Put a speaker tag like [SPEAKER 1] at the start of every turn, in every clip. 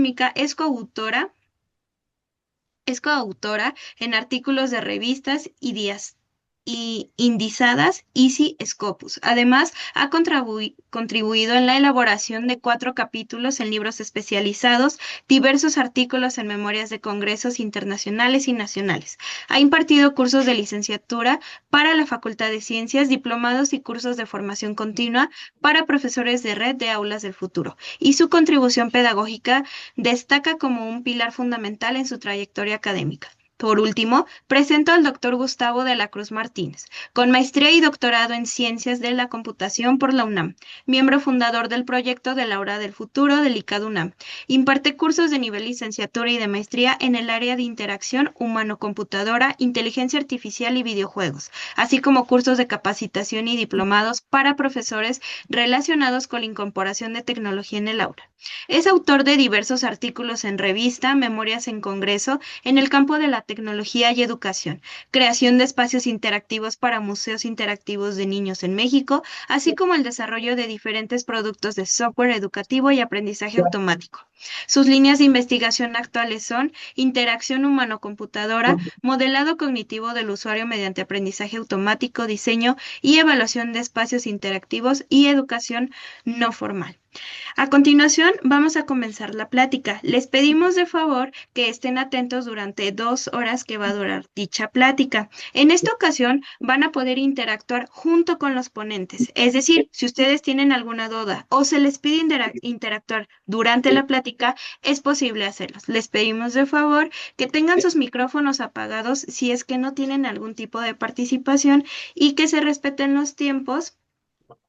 [SPEAKER 1] académica, es coautora en artículos de revistas y indizadas Easy Scopus. Además, ha contribuido en la elaboración de 4 capítulos en libros especializados, diversos artículos en memorias de congresos internacionales y nacionales. Ha impartido cursos de licenciatura para la Facultad de Ciencias, diplomados y cursos de formación continua para profesores de red de aulas del futuro. Y su contribución pedagógica destaca como un pilar fundamental en su trayectoria académica. Por último, presento al doctor Gustavo de la Cruz Martínez, con maestría y doctorado en Ciencias de la Computación por la UNAM, miembro fundador del proyecto de la Hora del Futuro del ICAD UNAM. Imparte cursos de nivel licenciatura y de maestría en el área de interacción humano-computadora, inteligencia artificial y videojuegos, así como cursos de capacitación y diplomados para profesores relacionados con la incorporación de tecnología en el aula. Es autor de diversos artículos en revista, memorias en congreso, en el campo de la tecnología y educación, creación de espacios interactivos para museos interactivos de niños en México, así como el desarrollo de diferentes productos de software educativo y aprendizaje automático. Sus líneas de investigación actuales son interacción humano-computadora, modelado cognitivo del usuario mediante aprendizaje automático, diseño y evaluación de espacios interactivos y educación no formal. A continuación, vamos a comenzar la plática. Les pedimos de favor que estén atentos durante 2 horas que va a durar dicha plática. En esta ocasión van a poder interactuar junto con los ponentes. Es decir, si ustedes tienen alguna duda o se les pide interactuar durante la plática, es posible hacerlo. Les pedimos de favor que tengan sus micrófonos apagados si es que no tienen algún tipo de participación y que se respeten los tiempos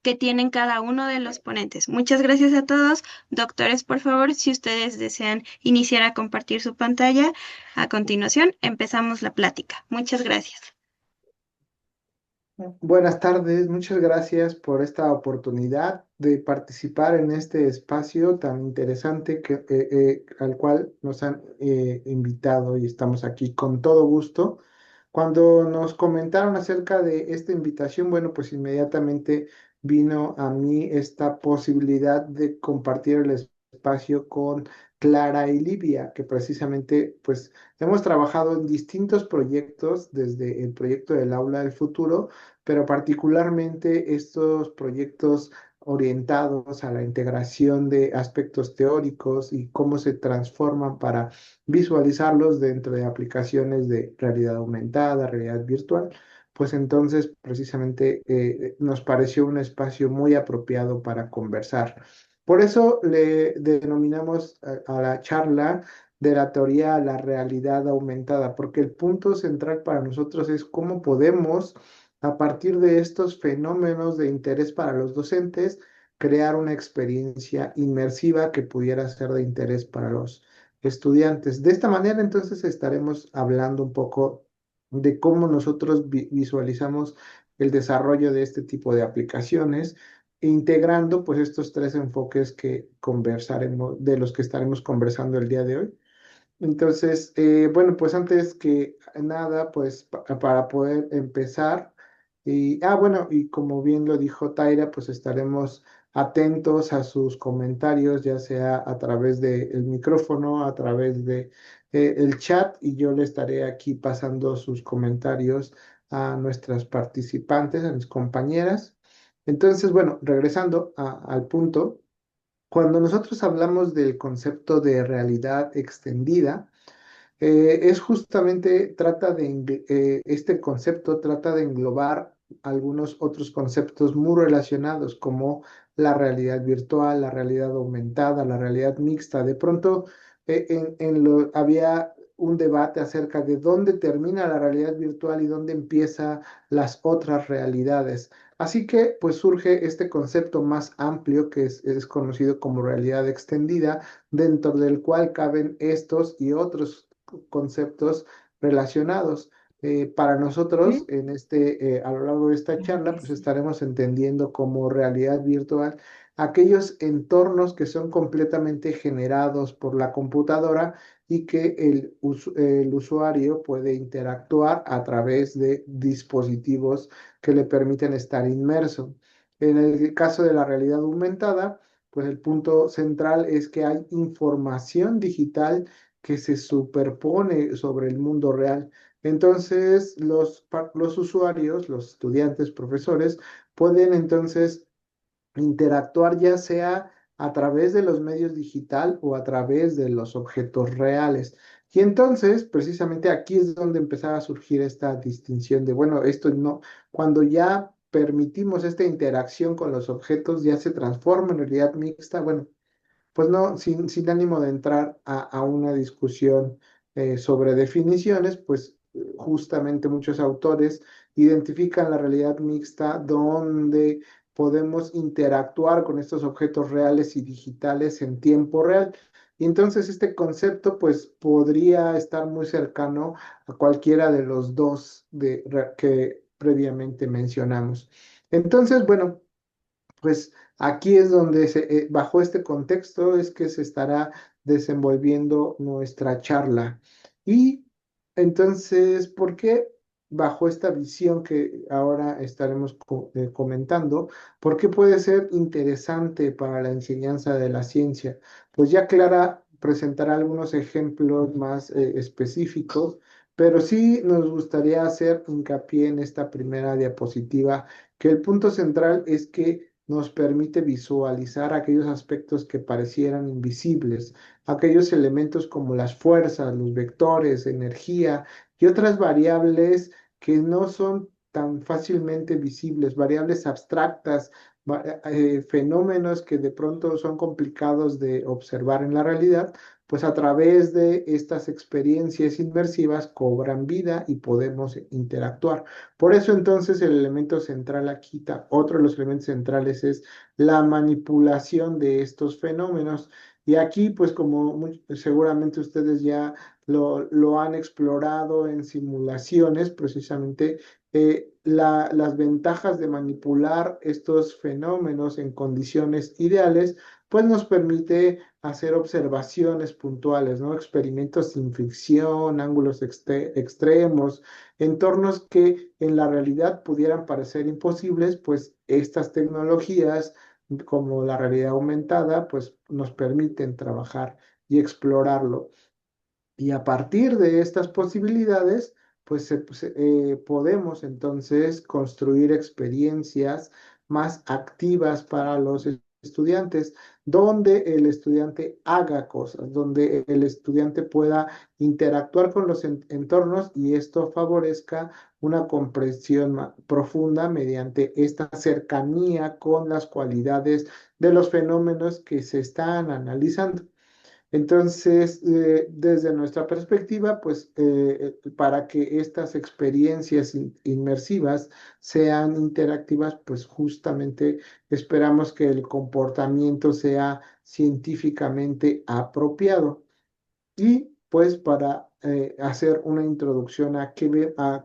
[SPEAKER 1] que tienen cada uno de los ponentes. Muchas gracias a todos. Doctores, por favor, si ustedes desean iniciar a compartir su pantalla, a continuación empezamos la plática. Muchas gracias.
[SPEAKER 2] Buenas tardes, muchas gracias por esta oportunidad de participar en este espacio tan interesante al cual nos han invitado y estamos aquí con todo gusto. Cuando nos comentaron acerca de esta invitación, bueno, pues inmediatamente vino a mí esta posibilidad de compartir el espacio con Clara y Livia, que precisamente pues hemos trabajado en distintos proyectos, desde el proyecto del Aula del Futuro, pero particularmente estos proyectos orientados a la integración de aspectos teóricos y cómo se transforman para visualizarlos dentro de aplicaciones de realidad aumentada, realidad virtual, pues entonces precisamente nos pareció un espacio muy apropiado para conversar. Por eso le denominamos a la charla de la teoría a la realidad aumentada, porque el punto central para nosotros es cómo podemos, a partir de estos fenómenos de interés para los docentes, crear una experiencia inmersiva que pudiera ser de interés para los estudiantes. De esta manera, entonces, estaremos hablando un poco de cómo nosotros visualizamos el desarrollo de este tipo de aplicaciones, integrando pues estos 3 enfoques que conversaremos, de los que estaremos conversando el día de hoy. Entonces, bueno, pues antes que nada, pues para poder empezar, bueno, y como bien lo dijo Taira, pues estaremos atentos a sus comentarios, ya sea a través del micrófono, a través de el chat, y yo le estaré aquí pasando sus comentarios a nuestras participantes, a mis compañeras. Entonces, bueno, regresando al punto. Cuando nosotros hablamos del concepto de realidad extendida, es justamente, este concepto trata de englobar algunos otros conceptos muy relacionados, como la realidad virtual, la realidad aumentada, la realidad mixta. De pronto, había un debate acerca de dónde termina la realidad virtual y dónde empieza las otras realidades. Así que, pues surge este concepto más amplio que es conocido como realidad extendida, dentro del cual caben estos y otros conceptos relacionados. Para nosotros, a lo largo de esta charla, pues estaremos entendiendo como realidad virtual aquellos entornos que son completamente generados por la computadora y que el usuario puede interactuar a través de dispositivos que le permiten estar inmerso. En el caso de la realidad aumentada, pues el punto central es que hay información digital que se superpone sobre el mundo real. Entonces, los usuarios, los estudiantes, profesores, pueden entonces interactuar ya sea a través de los medios digital o a través de los objetos reales. Y entonces, precisamente aquí es donde empezaba a surgir esta distinción de, bueno, esto no, cuando ya permitimos esta interacción con los objetos, ya se transforma en realidad mixta. Bueno, pues no, sin ánimo de entrar a una discusión sobre definiciones, pues justamente muchos autores identifican la realidad mixta donde podemos interactuar con estos objetos reales y digitales en tiempo real. Y entonces este concepto pues podría estar muy cercano a cualquiera de los dos que previamente mencionamos. Entonces, bueno, pues aquí es donde bajo este contexto es que se estará desenvolviendo nuestra charla. Y entonces, ¿por qué bajo esta visión que ahora estaremos comentando, por qué puede ser interesante para la enseñanza de la ciencia? Pues ya Clara presentará algunos ejemplos más específicos, pero sí nos gustaría hacer hincapié en esta primera diapositiva, que el punto central es que nos permite visualizar aquellos aspectos que parecieran invisibles, aquellos elementos como las fuerzas, los vectores, energía y otras variables que no son tan fácilmente visibles, variables abstractas, fenómenos que de pronto son complicados de observar en la realidad, pues a través de estas experiencias inmersivas cobran vida y podemos interactuar. Por eso entonces el elemento central aquí, otro de los elementos centrales es la manipulación de estos fenómenos. Y aquí, pues como seguramente ustedes ya lo han explorado en simulaciones, precisamente las ventajas de manipular estos fenómenos en condiciones ideales, pues nos permite hacer observaciones puntuales, ¿no? Experimentos sin fricción, ángulos extremos, entornos que en la realidad pudieran parecer imposibles, pues estas tecnologías como la realidad aumentada, pues nos permiten trabajar y explorarlo. Y a partir de estas posibilidades, podemos entonces construir experiencias más activas para los estudiantes, donde el estudiante haga cosas, donde el estudiante pueda interactuar con los entornos y esto favorezca una comprensión profunda mediante esta cercanía con las cualidades de los fenómenos que se están analizando. Entonces, desde nuestra perspectiva, pues para que estas experiencias inmersivas sean interactivas, pues justamente esperamos que el comportamiento sea científicamente apropiado. Y pues para hacer una introducción a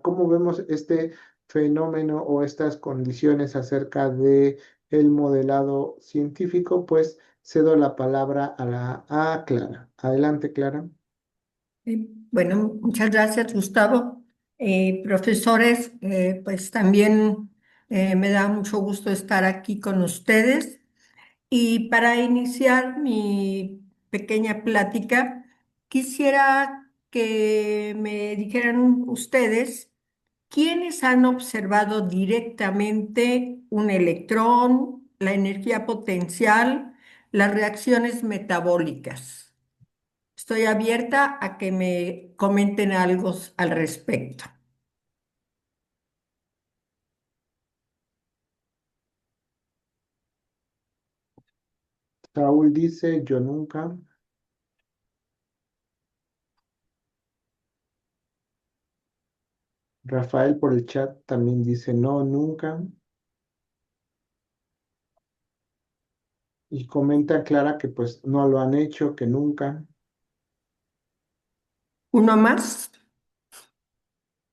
[SPEAKER 2] cómo vemos este fenómeno o estas condiciones acerca de el modelado científico, pues cedo la palabra a Clara. Adelante, Clara.
[SPEAKER 3] Bueno, muchas gracias, Gustavo. Profesores, pues también me da mucho gusto estar aquí con ustedes. Y para iniciar mi pequeña plática, quisiera que me dijeran ustedes quiénes han observado directamente un electrón, la energía potencial, las reacciones metabólicas. Estoy abierta a que me comenten algo al respecto.
[SPEAKER 2] Saúl dice, yo nunca. Rafael por el chat también dice, no, nunca. Y comenta Clara que pues no lo han hecho, que nunca.
[SPEAKER 3] ¿Uno más?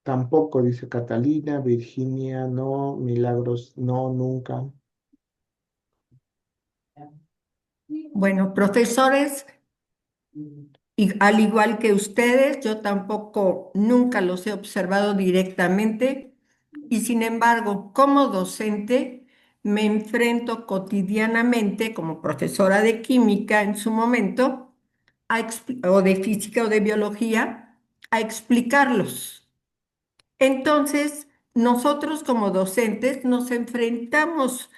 [SPEAKER 2] Tampoco, dice Catalina, Virginia, no, Milagros, no, nunca.
[SPEAKER 3] Bueno, profesores, y al igual que ustedes, yo tampoco nunca los he observado directamente y sin embargo, como docente, me enfrento cotidianamente como profesora de química en su momento, o de física o de biología, a explicarlos. Entonces, nosotros como docentes nos enfrentamos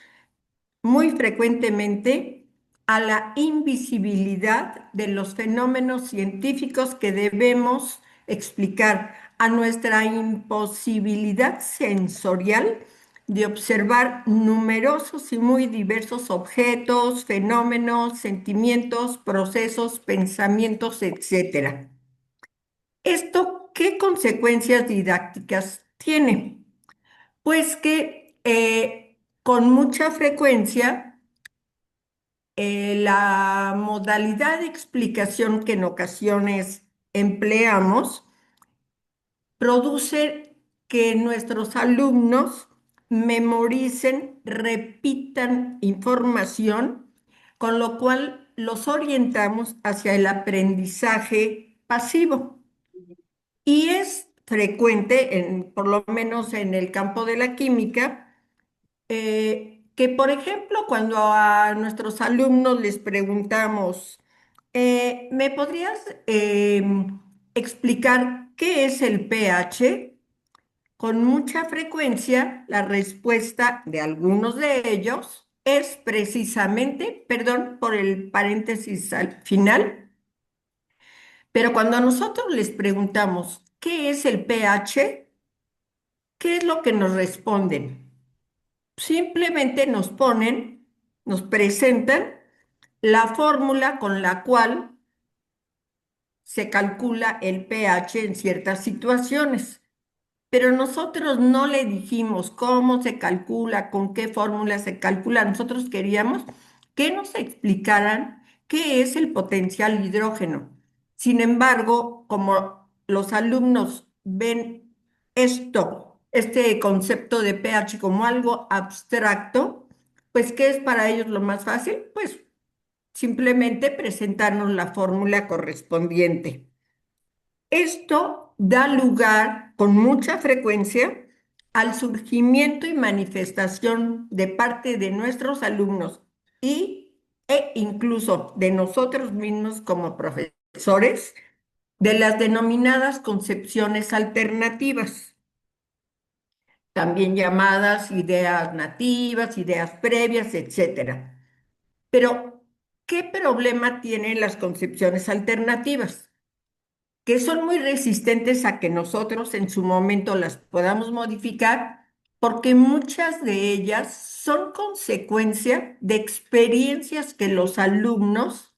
[SPEAKER 3] muy frecuentemente a la invisibilidad de los fenómenos científicos que debemos explicar, a nuestra imposibilidad sensorial de observar numerosos y muy diversos objetos, fenómenos, sentimientos, procesos, pensamientos, etcétera. ¿Esto qué consecuencias didácticas tiene? Pues que con mucha frecuencia la modalidad de explicación que en ocasiones empleamos produce que nuestros alumnos memoricen, repitan información, con lo cual los orientamos hacia el aprendizaje pasivo. Y es frecuente, por lo menos en el campo de la química, que, por ejemplo, cuando a nuestros alumnos les preguntamos, ¿me podrías explicar qué es el pH? Con mucha frecuencia, la respuesta de algunos de ellos es precisamente, perdón por el paréntesis al final, pero cuando a nosotros les preguntamos, ¿qué es el pH? ¿Qué es lo que nos responden? Simplemente nos presentan la fórmula con la cual se calcula el pH en ciertas situaciones. Pero nosotros no le dijimos cómo se calcula, con qué fórmula se calcula. Nosotros queríamos que nos explicaran qué es el potencial hidrógeno. Sin embargo, como los alumnos ven este concepto de pH como algo abstracto, pues ¿qué es para ellos lo más fácil? Pues simplemente presentarnos la fórmula correspondiente. Esto da lugar con mucha frecuencia al surgimiento y manifestación de parte de nuestros alumnos e incluso de nosotros mismos como profesores de las denominadas concepciones alternativas, también llamadas ideas nativas, ideas previas, etcétera. Pero, ¿qué problema tienen las concepciones alternativas? Que son muy resistentes a que nosotros en su momento las podamos modificar, porque muchas de ellas son consecuencia de experiencias que los alumnos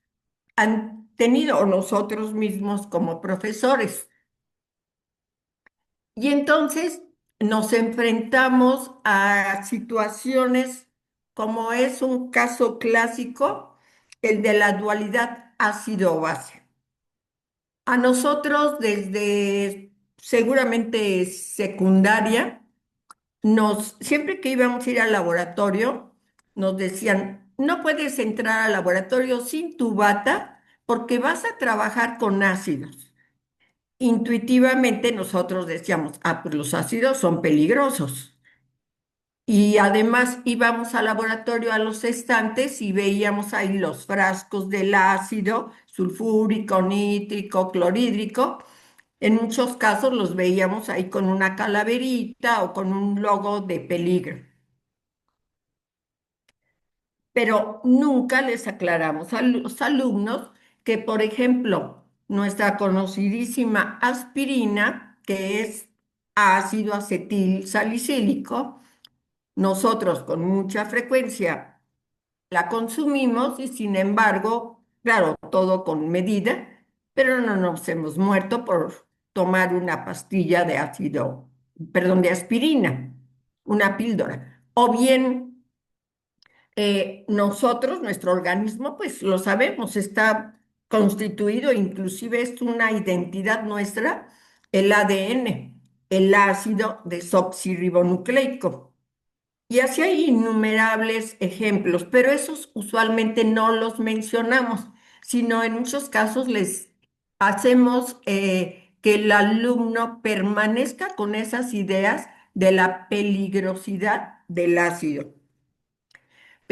[SPEAKER 3] han tenido o nosotros mismos como profesores. Y entonces nos enfrentamos a situaciones como es un caso clásico, el de la dualidad ácido-base. A nosotros desde seguramente secundaria, siempre que íbamos a ir al laboratorio, nos decían, no puedes entrar al laboratorio sin tu bata porque vas a trabajar con ácidos. Intuitivamente nosotros decíamos, pues los ácidos son peligrosos. Y además íbamos al laboratorio a los estantes y veíamos ahí los frascos del ácido sulfúrico, nítrico, clorhídrico. En muchos casos los veíamos ahí con una calaverita o con un logo de peligro, pero nunca les aclaramos a los alumnos que, por ejemplo, nuestra conocidísima aspirina, que es ácido acetil salicílico, nosotros con mucha frecuencia la consumimos y sin embargo, claro, todo con medida, pero no nos hemos muerto por tomar una pastilla de ácido, perdón, de aspirina, una píldora. O bien nosotros, nuestro organismo, pues lo sabemos, está constituido, inclusive es una identidad nuestra, el ADN, el ácido desoxirribonucleico. Y así hay innumerables ejemplos, pero esos usualmente no los mencionamos, sino en muchos casos les hacemos que el alumno permanezca con esas ideas de la peligrosidad del ácido.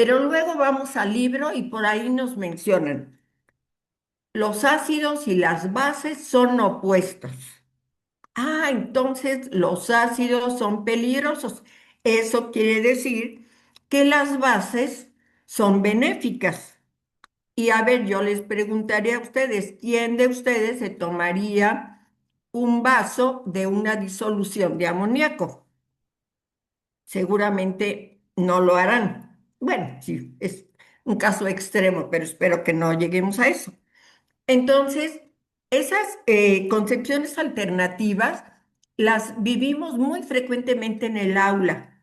[SPEAKER 3] Pero luego vamos al libro y por ahí nos mencionan, los ácidos y las bases son opuestos. Ah, entonces los ácidos son peligrosos. Eso quiere decir que las bases son benéficas. Y a ver, yo les preguntaría a ustedes, ¿quién de ustedes se tomaría un vaso de una disolución de amoníaco? Seguramente no lo harán. Bueno, sí, es un caso extremo, pero espero que no lleguemos a eso. Entonces, esas concepciones alternativas las vivimos muy frecuentemente en el aula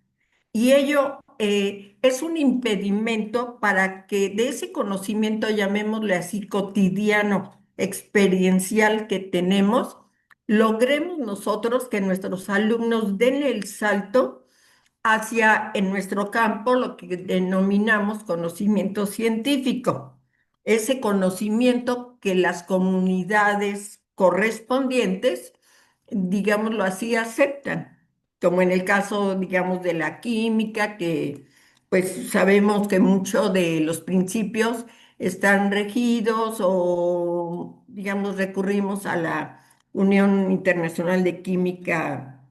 [SPEAKER 3] y ello es un impedimento para que de ese conocimiento, llamémosle así, cotidiano, experiencial que tenemos, logremos nosotros que nuestros alumnos den el salto hacia, en nuestro campo, lo que denominamos conocimiento científico. Ese conocimiento que las comunidades correspondientes, digámoslo así, aceptan, como en el caso, digamos, de la química, que pues sabemos que muchos de los principios están regidos o, digamos, recurrimos a la Unión Internacional de Química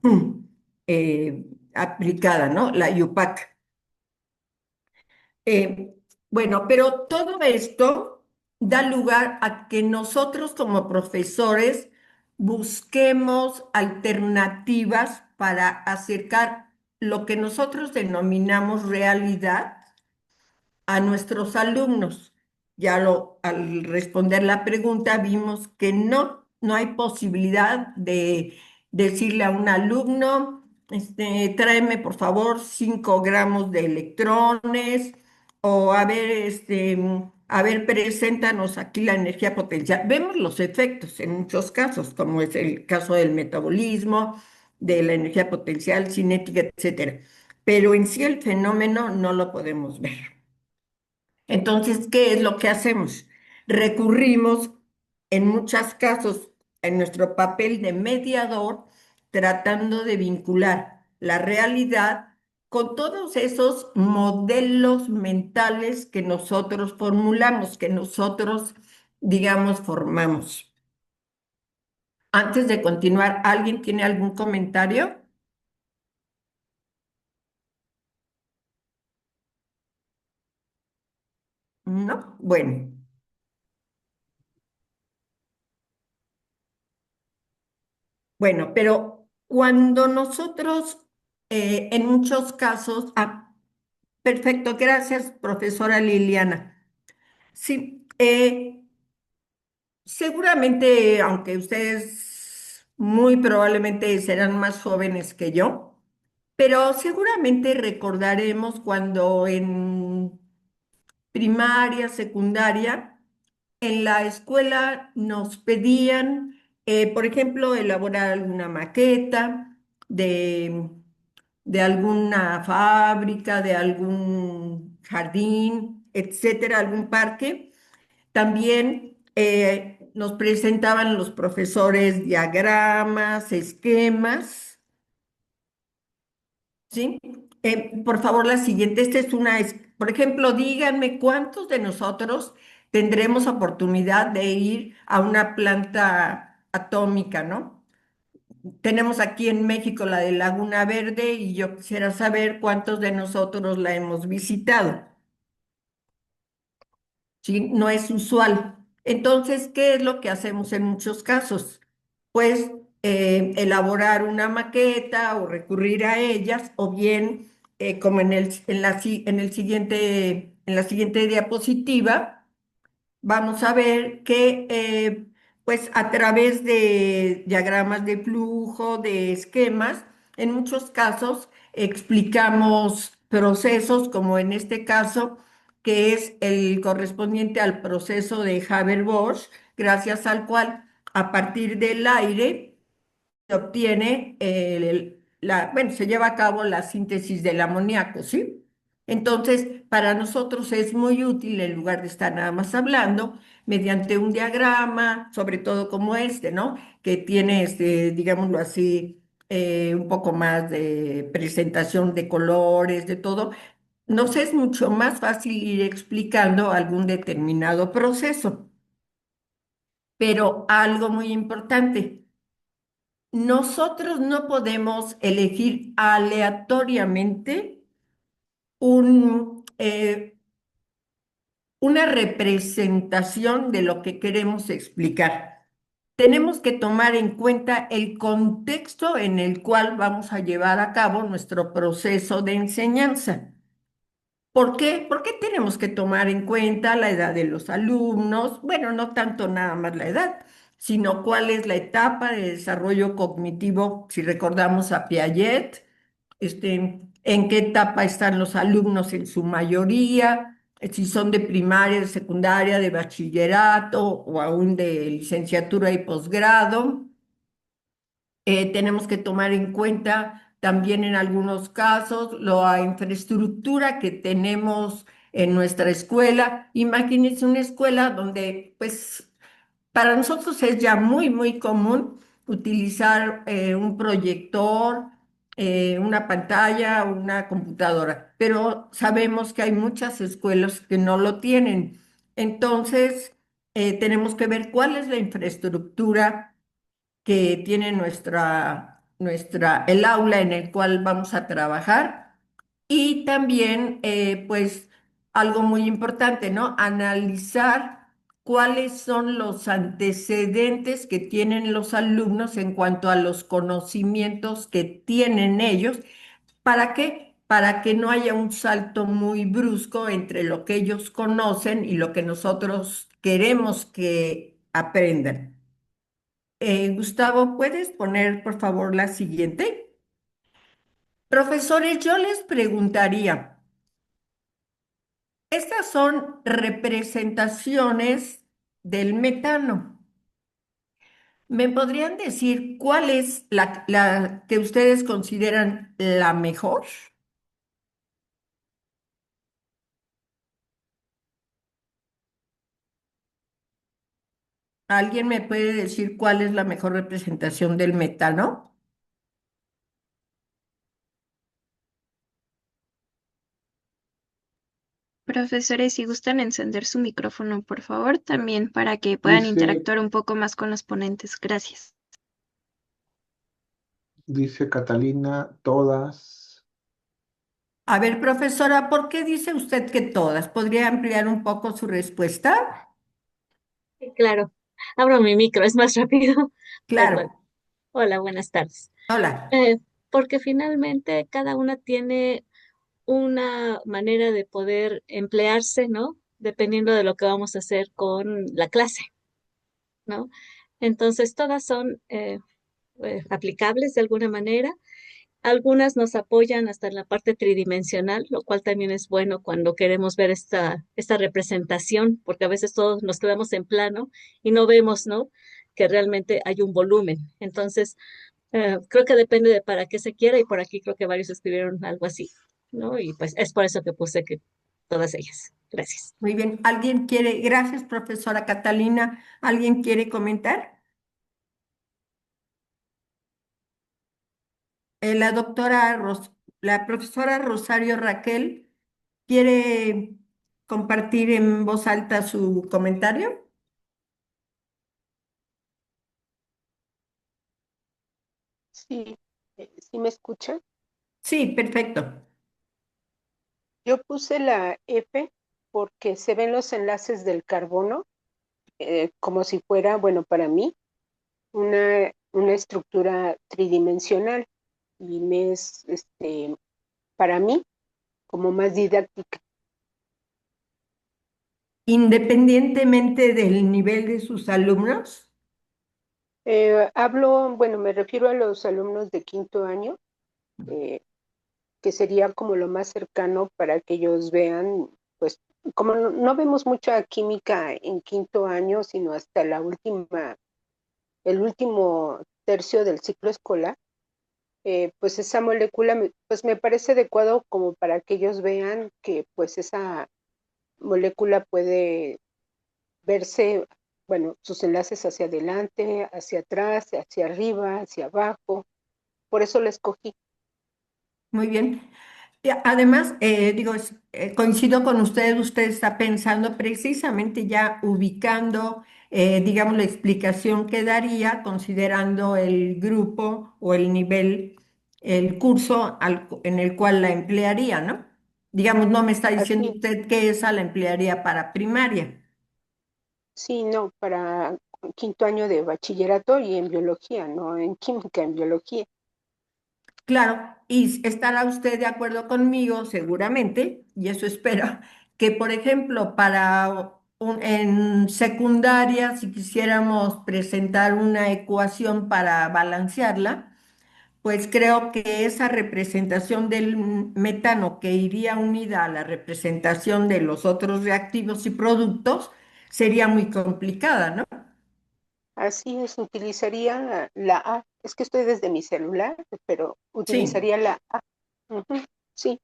[SPEAKER 3] aplicada, ¿no? La IUPAC. Eh, bueno, pero todo esto da lugar a que nosotros como profesores busquemos alternativas para acercar lo que nosotros denominamos realidad a nuestros alumnos. Al responder la pregunta vimos que no hay posibilidad de decirle a un alumno, tráeme por favor 5 gramos de electrones o a ver, preséntanos aquí la energía potencial. Vemos los efectos en muchos casos, como es el caso del metabolismo, de la energía potencial, cinética, etcétera. Pero en sí el fenómeno no lo podemos ver. Entonces, ¿qué es lo que hacemos? Recurrimos en muchos casos en nuestro papel de mediador, tratando de vincular la realidad con todos esos modelos mentales que nosotros formulamos, que nosotros, digamos, formamos. Antes de continuar, ¿alguien tiene algún comentario? ¿No? Bueno. Bueno, pero cuando nosotros, en muchos casos, perfecto, gracias, profesora Liliana. Sí, seguramente, aunque ustedes muy probablemente serán más jóvenes que yo, pero seguramente recordaremos cuando en primaria, secundaria, en la escuela nos pedían, por ejemplo, elaborar alguna maqueta de, de alguna fábrica, de algún jardín, etcétera, algún parque. También nos presentaban los profesores diagramas, esquemas, ¿sí? Por favor, la siguiente, esta es por ejemplo, díganme cuántos de nosotros tendremos oportunidad de ir a una planta atómica, ¿no? Tenemos aquí en México la de Laguna Verde y yo quisiera saber cuántos de nosotros la hemos visitado. ¿Sí? No es usual. Entonces, ¿qué es lo que hacemos en muchos casos? Pues elaborar una maqueta o recurrir a ellas, o bien, como en la siguiente diapositiva, vamos a ver que, pues a través de diagramas de flujo, de esquemas, en muchos casos explicamos procesos, como en este caso, que es el correspondiente al proceso de Haber-Bosch, gracias al cual, a partir del aire, se obtiene bueno, se lleva a cabo la síntesis del amoníaco, ¿sí? Entonces, para nosotros es muy útil, en lugar de estar nada más hablando, mediante un diagrama, sobre todo como este, ¿no? Que tiene, digámoslo así, un poco más de presentación de colores, de todo, nos es mucho más fácil ir explicando algún determinado proceso. Pero algo muy importante, nosotros no podemos elegir aleatoriamente una representación de lo que queremos explicar. Tenemos que tomar en cuenta el contexto en el cual vamos a llevar a cabo nuestro proceso de enseñanza. ¿Por qué? Porque tenemos que tomar en cuenta la edad de los alumnos, bueno, no tanto nada más la edad, sino cuál es la etapa de desarrollo cognitivo, si recordamos a Piaget, en qué etapa están los alumnos en su mayoría, si son de primaria, de secundaria, de bachillerato o aún de licenciatura y posgrado. Tenemos que tomar en cuenta también en algunos casos la infraestructura que tenemos en nuestra escuela. Imagínense una escuela donde, pues, para nosotros es ya muy, muy común utilizar un proyector, una pantalla, una computadora, pero sabemos que hay muchas escuelas que no lo tienen. Entonces, tenemos que ver cuál es la infraestructura que tiene el aula en el cual vamos a trabajar y también, pues, algo muy importante, ¿no? Analizar cuáles son los antecedentes que tienen los alumnos en cuanto a los conocimientos que tienen ellos. ¿Para qué? Para que no haya un salto muy brusco entre lo que ellos conocen y lo que nosotros queremos que aprendan. Gustavo, ¿puedes poner por favor la siguiente? Profesores, yo les preguntaría, estas son representaciones del metano. ¿Me podrían decir cuál es la que ustedes consideran la mejor? ¿Alguien me puede decir cuál es la mejor representación del metano?
[SPEAKER 1] Profesores, si gustan encender su micrófono, por favor, también para que puedan
[SPEAKER 2] Dice,
[SPEAKER 1] interactuar un poco más con los ponentes. Gracias.
[SPEAKER 2] dice Catalina, todas.
[SPEAKER 3] A ver, profesora, ¿por qué dice usted que todas? ¿Podría ampliar un poco su respuesta?
[SPEAKER 4] Sí, claro, abro mi micro, es más rápido. Perdón.
[SPEAKER 3] Claro.
[SPEAKER 4] Hola, buenas tardes.
[SPEAKER 3] Hola.
[SPEAKER 4] Porque finalmente cada una tiene una manera de poder emplearse, ¿no? Dependiendo de lo que vamos a hacer con la clase, ¿no? Entonces, todas son aplicables de alguna manera. Algunas nos apoyan hasta en la parte tridimensional, lo cual también es bueno cuando queremos ver esta representación, porque a veces todos nos quedamos en plano y no vemos, ¿no? Que realmente hay un volumen. Entonces, creo que depende de para qué se quiera y por aquí creo que varios escribieron algo así, ¿no? Y pues es por eso que puse que todas ellas. Gracias.
[SPEAKER 3] Muy bien. Gracias, profesora Catalina. ¿Alguien quiere comentar? La la profesora Rosario Raquel, ¿quiere compartir en voz alta su comentario?
[SPEAKER 5] Sí, sí me escuchan.
[SPEAKER 3] Sí, perfecto.
[SPEAKER 5] Yo puse la F porque se ven los enlaces del carbono como si fuera, bueno, para mí, una estructura tridimensional y me es, para mí, como más didáctica.
[SPEAKER 3] Independientemente del nivel de sus alumnos.
[SPEAKER 5] Bueno, me refiero a los alumnos de quinto año, eh, que sería como lo más cercano para que ellos vean, pues, como no vemos mucha química en quinto año, sino hasta el último tercio del ciclo escolar, pues esa molécula pues me parece adecuado como para que ellos vean que pues esa molécula puede verse, bueno, sus enlaces hacia adelante, hacia atrás, hacia arriba, hacia abajo. Por eso la escogí.
[SPEAKER 3] Muy bien. Y además, digo, coincido con usted, usted está pensando precisamente ya ubicando, digamos, la explicación que daría considerando el grupo o el nivel, el curso en el cual la emplearía, ¿no? Digamos, no me está diciendo
[SPEAKER 5] Así,
[SPEAKER 3] usted que esa la emplearía para primaria.
[SPEAKER 5] sí, no, para quinto año de bachillerato y en biología, no en química, en biología.
[SPEAKER 3] Claro, y estará usted de acuerdo conmigo, seguramente, y eso espero, que por ejemplo, en secundaria, si quisiéramos presentar una ecuación para balancearla, pues creo que esa representación del metano que iría unida a la representación de los otros reactivos y productos sería muy complicada, ¿no?
[SPEAKER 5] Así es, utilizaría la A. Es que estoy desde mi celular, pero
[SPEAKER 3] Sí.
[SPEAKER 5] utilizaría la A. Ujú, sí,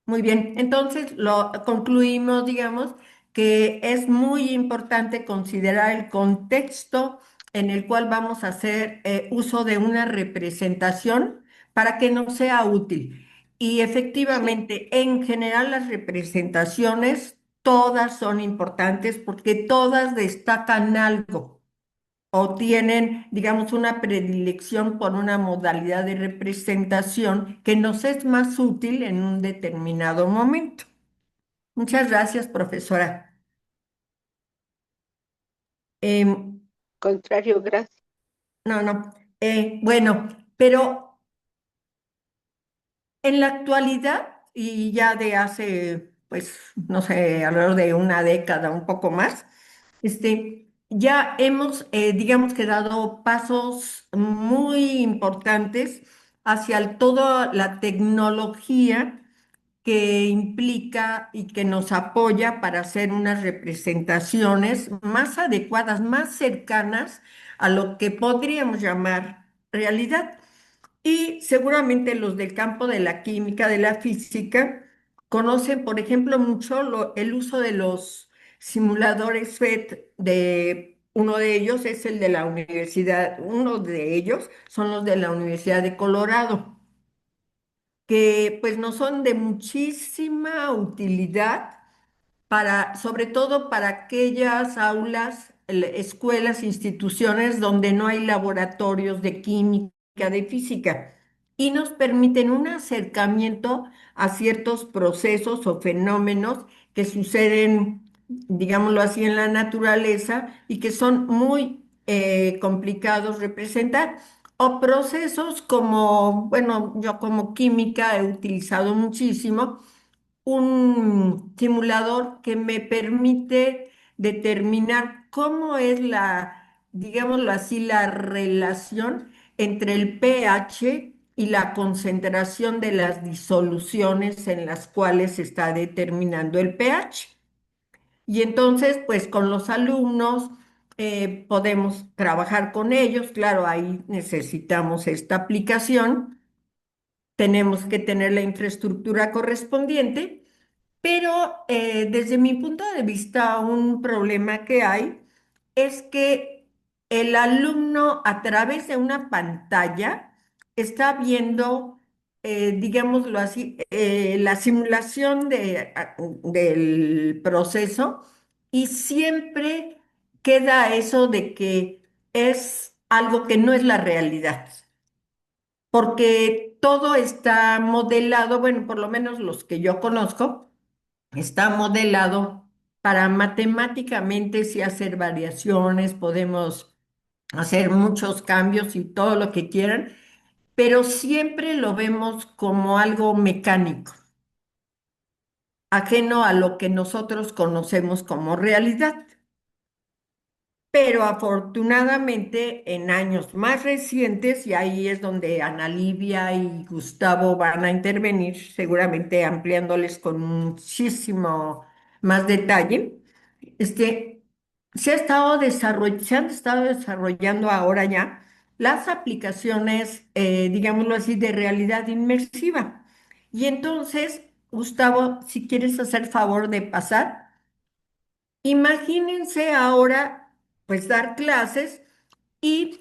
[SPEAKER 3] Muy bien, entonces lo concluimos, digamos, que es muy importante considerar el contexto en el cual vamos a hacer uso de una representación para que nos sea útil. Y
[SPEAKER 5] sí,
[SPEAKER 3] efectivamente, en general, las representaciones todas son importantes porque todas destacan algo o tienen, digamos, una predilección por una modalidad de representación que nos es más útil en un determinado momento. Muchas gracias, profesora. Em,
[SPEAKER 5] contrario, gracias.
[SPEAKER 3] no, no. Bueno, pero en la actualidad, y ya de hace, pues, no sé, alrededor de una década, un poco más, ya hemos, digamos que dado pasos muy importantes hacia toda la tecnología que implica y que nos apoya para hacer unas representaciones más adecuadas, más cercanas a lo que podríamos llamar realidad. Y seguramente los del campo de la química, de la física, conocen, por ejemplo, mucho el uso de los simuladores FET. De uno de ellos es el de la universidad, uno de ellos son los de la Universidad de Colorado, que pues no son de muchísima utilidad para, sobre todo para aquellas aulas, escuelas, instituciones donde no hay laboratorios de química, de física, y nos permiten un acercamiento a ciertos procesos o fenómenos que suceden, digámoslo así, en la naturaleza y que son muy complicados representar. O procesos como, bueno, yo como química he utilizado muchísimo un simulador que me permite determinar cómo es digámoslo así, la relación entre el pH y la concentración de las disoluciones en las cuales se está determinando el pH. Y entonces, pues con los alumnos podemos trabajar con ellos. Claro, ahí necesitamos esta aplicación. Tenemos que tener la infraestructura correspondiente, pero desde mi punto de vista, un problema que hay es que el alumno a través de una pantalla está viendo, digámoslo así, la simulación del proceso y siempre queda eso de que es algo que no es la realidad, porque todo está modelado, bueno, por lo menos los que yo conozco está modelado para matemáticamente sí hacer variaciones, podemos hacer muchos cambios y todo lo que quieran, pero siempre lo vemos como algo mecánico, ajeno a lo que nosotros conocemos como realidad. Pero afortunadamente en años más recientes, y ahí es donde Ana Livia y Gustavo van a intervenir, seguramente ampliándoles con muchísimo más detalle, este, se han estado desarrollando ahora ya las aplicaciones, digámoslo así, de realidad inmersiva. Y entonces, Gustavo, si quieres hacer favor de pasar. Imagínense ahora, pues, dar clases y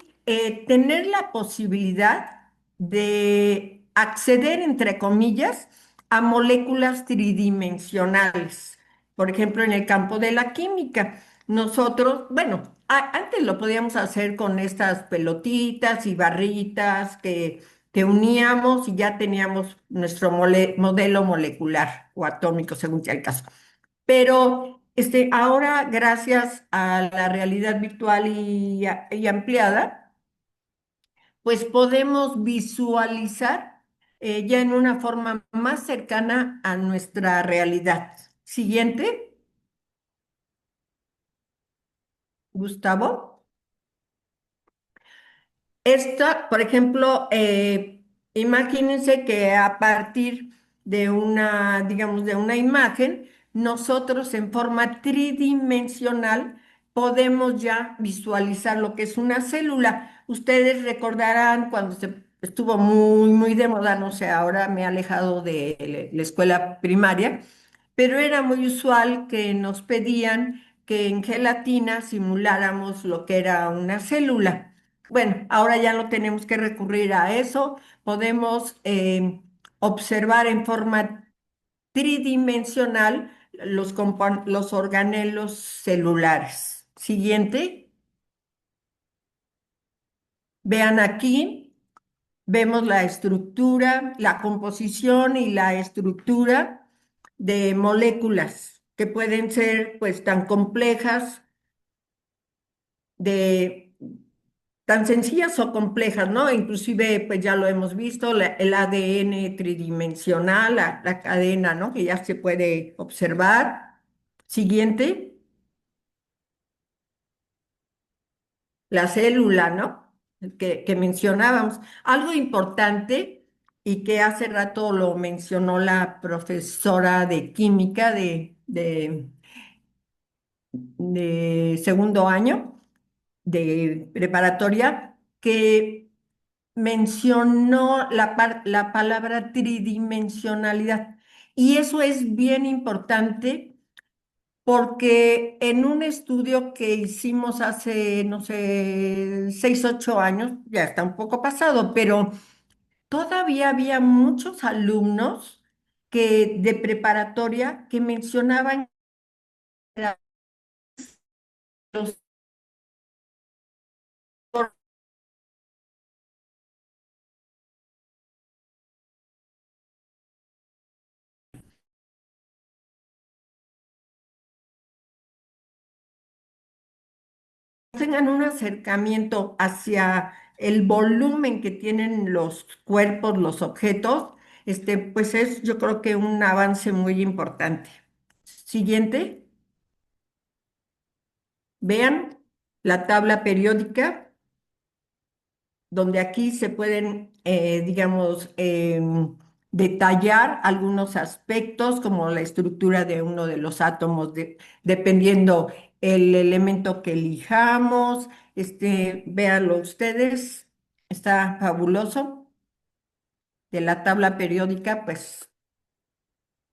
[SPEAKER 3] tener la posibilidad de acceder, entre comillas, a moléculas tridimensionales. Por ejemplo, en el campo de la química, nosotros, bueno, antes lo podíamos hacer con estas pelotitas y barritas que uníamos y ya teníamos nuestro modelo molecular o atómico, según sea el caso. Pero ahora, gracias a la realidad virtual y ampliada, pues podemos visualizar ya en una forma más cercana a nuestra realidad. Siguiente, Gustavo. Esta, por ejemplo, imagínense que a partir de una, digamos, de una imagen, nosotros en forma tridimensional podemos ya visualizar lo que es una célula. Ustedes recordarán cuando se estuvo muy, muy de moda, no sé, ahora me he alejado de la escuela primaria, pero era muy usual que nos pedían que en gelatina simuláramos lo que era una célula. Bueno, ahora ya no tenemos que recurrir a eso, podemos observar en forma tridimensional los organelos celulares. Siguiente, vean aquí, vemos la estructura, la composición y la estructura de moléculas que pueden ser pues tan complejas de tan sencillas o complejas, ¿no? Inclusive, pues ya lo hemos visto, el ADN tridimensional, la cadena, ¿no? Que ya se puede observar. Siguiente, la célula, ¿no? Que mencionábamos. Algo importante y que hace rato lo mencionó la profesora de química de segundo año de preparatoria, que mencionó la palabra tridimensionalidad. Y eso es bien importante porque en un estudio que hicimos hace, no sé, 6, 8 años, ya está un poco pasado, pero todavía había muchos alumnos de preparatoria que mencionaban los tengan un acercamiento hacia el volumen que tienen los cuerpos, los objetos, pues es yo creo que un avance muy importante. Siguiente, vean la tabla periódica, donde aquí se pueden, digamos, detallar algunos aspectos como la estructura de uno de los átomos, dependiendo el elemento que elijamos. Véanlo ustedes, está fabuloso. De la tabla periódica, pues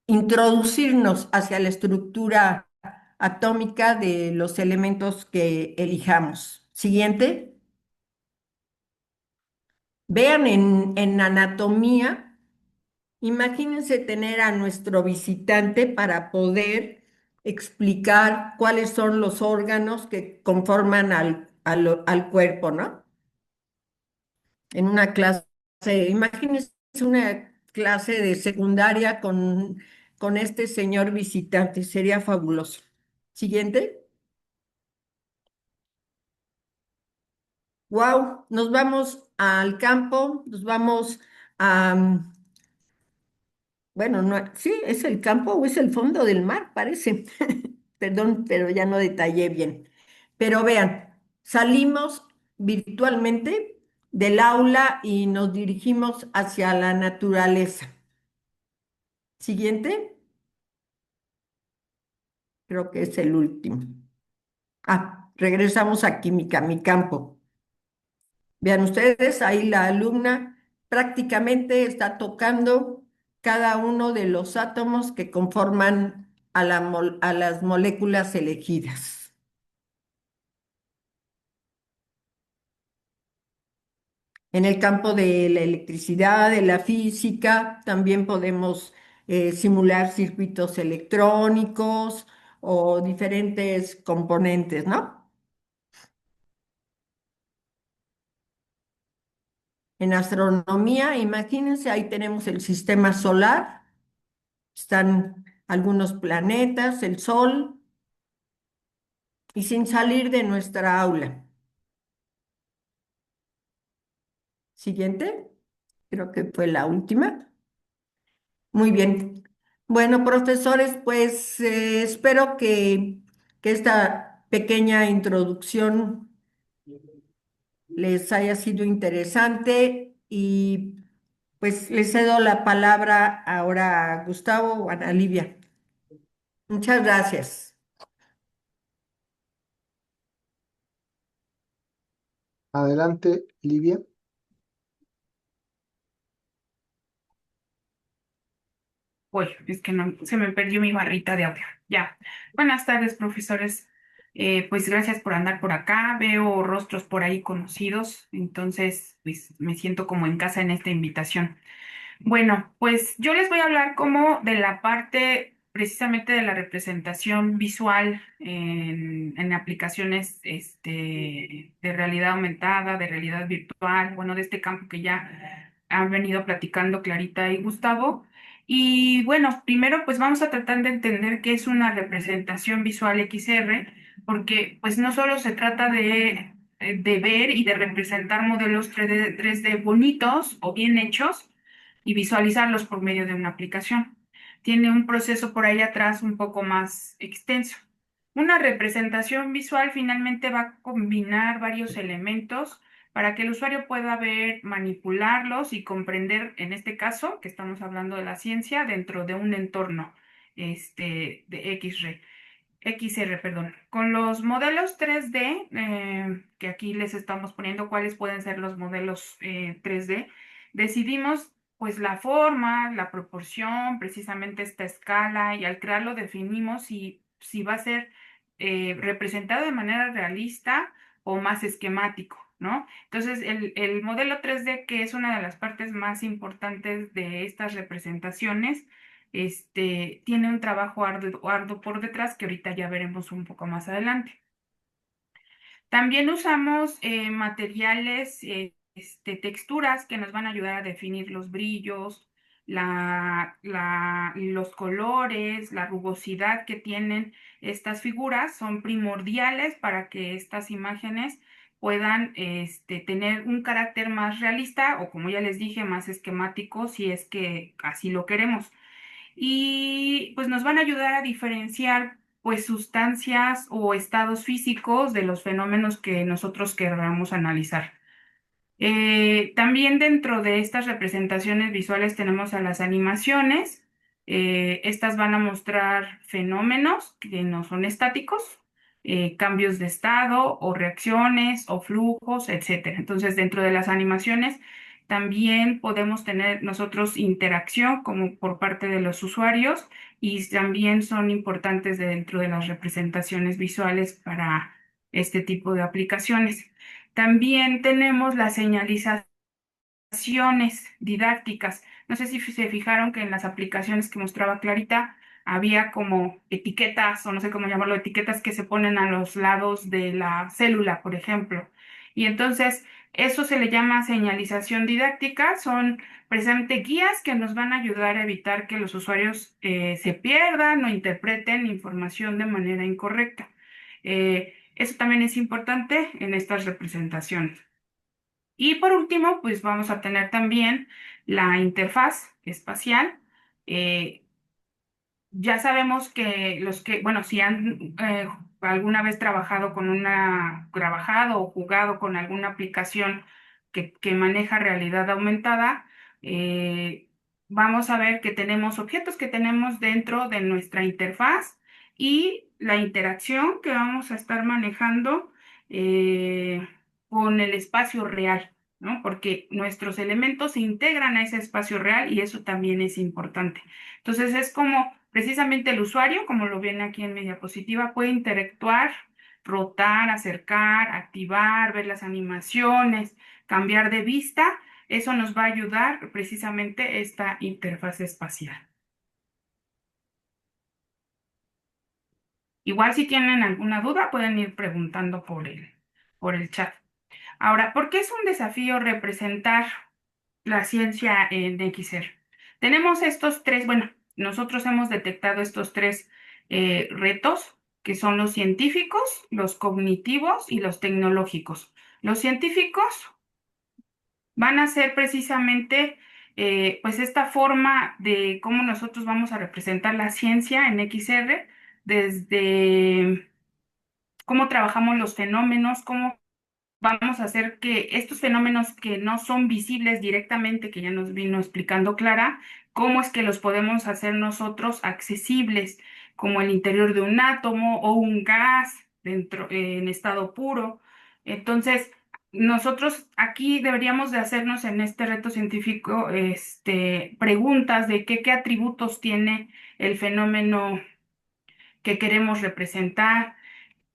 [SPEAKER 3] introducirnos hacia la estructura atómica de los elementos que elijamos. Siguiente. Vean en anatomía, imagínense tener a nuestro visitante para poder explicar cuáles son los órganos que conforman al cuerpo, ¿no? En una clase, imagínense una clase de secundaria con este señor visitante, sería fabuloso. Siguiente. Wow, nos vamos al campo, nos vamos a, bueno, no, sí, es el campo o es el fondo del mar, parece. Perdón, pero ya no detallé bien. Pero vean, salimos virtualmente del aula y nos dirigimos hacia la naturaleza. Siguiente, creo que es el último. Regresamos a química, mi campo. Vean ustedes, ahí la alumna prácticamente está tocando cada uno de los átomos que conforman a las moléculas elegidas. En el campo de la electricidad, de la física, también podemos simular circuitos electrónicos o diferentes componentes, ¿no? En astronomía, imagínense, ahí tenemos el sistema solar, están algunos planetas, el Sol, y sin salir de nuestra aula. Siguiente, creo que fue la última. Muy bien. Bueno, profesores, pues espero que esta pequeña introducción les haya sido interesante y pues les cedo la palabra ahora a Gustavo o a Ana Livia. Muchas gracias.
[SPEAKER 2] Adelante, Livia.
[SPEAKER 6] Uy, es que no, se me perdió mi barrita de audio. Ya. Buenas tardes, profesores. Pues gracias por andar por acá. Veo rostros por ahí conocidos, entonces pues me siento como en casa en esta invitación. Bueno, pues yo les voy a hablar como de la parte precisamente de la representación visual en aplicaciones de realidad aumentada, de realidad virtual, bueno, de este campo que ya han venido platicando Clarita y Gustavo. Y bueno, primero pues vamos a tratar de entender qué es una representación visual XR, porque pues no solo se trata de ver y de representar modelos 3D bonitos o bien hechos, y visualizarlos por medio de una aplicación. Tiene un proceso por ahí atrás un poco más extenso. Una representación visual finalmente va a combinar varios elementos para que el usuario pueda ver, manipularlos y comprender, en este caso, que estamos hablando de la ciencia, dentro de un entorno de XR, perdón. Con los modelos 3D, que aquí les estamos poniendo cuáles pueden ser los modelos 3D, decidimos pues la forma, la proporción, precisamente esta escala, y al crearlo definimos si va a ser representado de manera realista o más esquemático, ¿no? Entonces, el modelo 3D, que es una de las partes más importantes de estas representaciones, tiene un trabajo arduo por detrás que ahorita ya veremos un poco más adelante. También usamos materiales, texturas que nos van a ayudar a definir los brillos, los colores, la rugosidad que tienen estas figuras. Son primordiales para que estas imágenes puedan tener un carácter más realista o, como ya les dije, más esquemático, si es que así lo queremos. Y pues nos van a ayudar a diferenciar pues sustancias o estados físicos de los fenómenos que nosotros queramos analizar. También dentro de estas representaciones visuales tenemos a las animaciones. Estas van a mostrar fenómenos que no son estáticos, cambios de estado o reacciones o flujos, etcétera. Entonces, dentro de las animaciones también podemos tener nosotros interacción como por parte de los usuarios, y también son importantes dentro de las representaciones visuales para este tipo de aplicaciones. También tenemos las señalizaciones didácticas. No sé si se fijaron que en las aplicaciones que mostraba Clarita había como etiquetas, o no sé cómo llamarlo, etiquetas que se ponen a los lados de la célula, por ejemplo. Y entonces eso se le llama señalización didáctica. Son precisamente guías que nos van a ayudar a evitar que los usuarios se pierdan o interpreten información de manera incorrecta. Eso también es importante en estas representaciones. Y por último, pues vamos a tener también la interfaz espacial. Eh, ya sabemos que bueno, si han alguna vez trabajado o jugado con alguna aplicación que maneja realidad aumentada, eh, vamos a ver que tenemos objetos que tenemos dentro de nuestra interfaz y la interacción que vamos a estar manejando con el espacio real, ¿no? Porque nuestros elementos se integran a ese espacio real y eso también es importante. Entonces es como precisamente el usuario, como lo ven aquí en mi diapositiva, puede interactuar, rotar, acercar, activar, ver las animaciones, cambiar de vista. Eso nos va a ayudar precisamente esta interfaz espacial. Igual si tienen alguna duda pueden ir preguntando por el chat. Ahora, ¿por qué es un desafío representar la ciencia en XR? Tenemos estos tres, bueno, nosotros hemos detectado estos tres retos, que son los científicos, los cognitivos y los tecnológicos. Los científicos van a ser precisamente pues esta forma de cómo nosotros vamos a representar la ciencia en XR, desde cómo trabajamos los fenómenos, cómo vamos a hacer que estos fenómenos que no son visibles directamente, que ya nos vino explicando Clara, cómo es que los podemos hacer nosotros accesibles, como el interior de un átomo o un gas dentro, en estado puro. Entonces, nosotros aquí deberíamos de hacernos en este reto científico, preguntas de qué atributos tiene el fenómeno que queremos representar,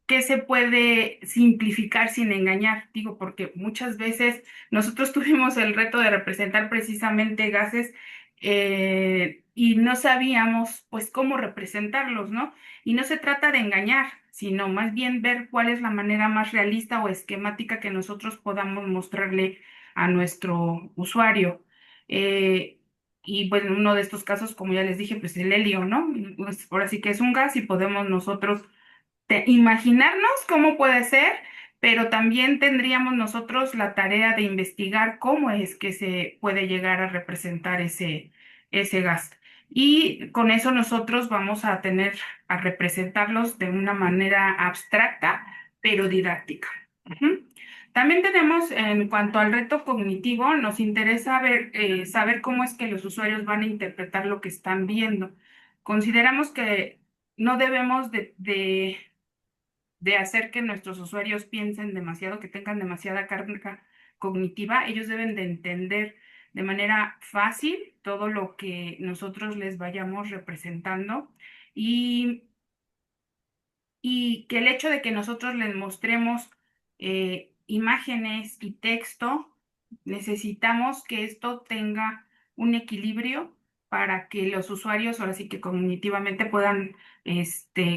[SPEAKER 6] qué se puede simplificar sin engañar. Digo, porque muchas veces nosotros tuvimos el reto de representar precisamente gases y no sabíamos pues cómo representarlos, ¿no? Y no se trata de engañar, sino más bien ver cuál es la manera más realista o esquemática que nosotros podamos mostrarle a nuestro usuario. Eh, y bueno, uno de estos casos, como ya les dije, pues el helio, ¿no? Pues, ahora sí que es un gas y podemos nosotros imaginarnos cómo puede ser, pero también tendríamos nosotros la tarea de investigar cómo es que se puede llegar a representar ese gas. Y con eso nosotros vamos a tener a representarlos de una manera abstracta, pero didáctica. Ujú. También tenemos, en cuanto al reto cognitivo, nos interesa saber cómo es que los usuarios van a interpretar lo que están viendo. Consideramos que no debemos de hacer que nuestros usuarios piensen demasiado, que tengan demasiada carga cognitiva. Ellos deben de entender de manera fácil todo lo que nosotros les vayamos representando y y que el hecho de que nosotros les mostremos imágenes y texto, necesitamos que esto tenga un equilibrio para que los usuarios, ahora sí que cognitivamente puedan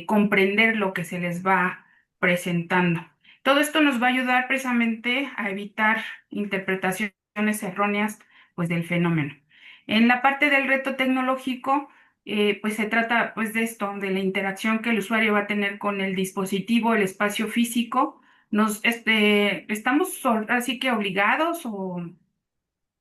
[SPEAKER 6] comprender lo que se les va presentando. Todo esto nos va a ayudar precisamente a evitar interpretaciones erróneas pues, del fenómeno. En la parte del reto tecnológico, pues se trata pues de esto, de la interacción que el usuario va a tener con el dispositivo, el espacio físico. Estamos así que obligados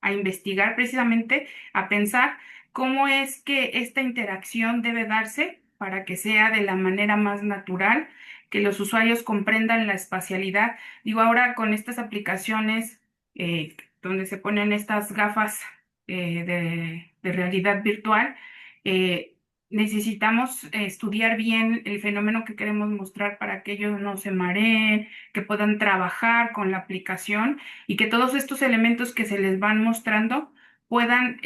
[SPEAKER 6] a investigar precisamente, a pensar cómo es que esta interacción debe darse para que sea de la manera más natural, que los usuarios comprendan la espacialidad. Digo, ahora con estas aplicaciones donde se ponen estas gafas de realidad virtual, eh, necesitamos estudiar bien el fenómeno que queremos mostrar para que ellos no se mareen, que puedan trabajar con la aplicación y que todos estos elementos que se les van mostrando puedan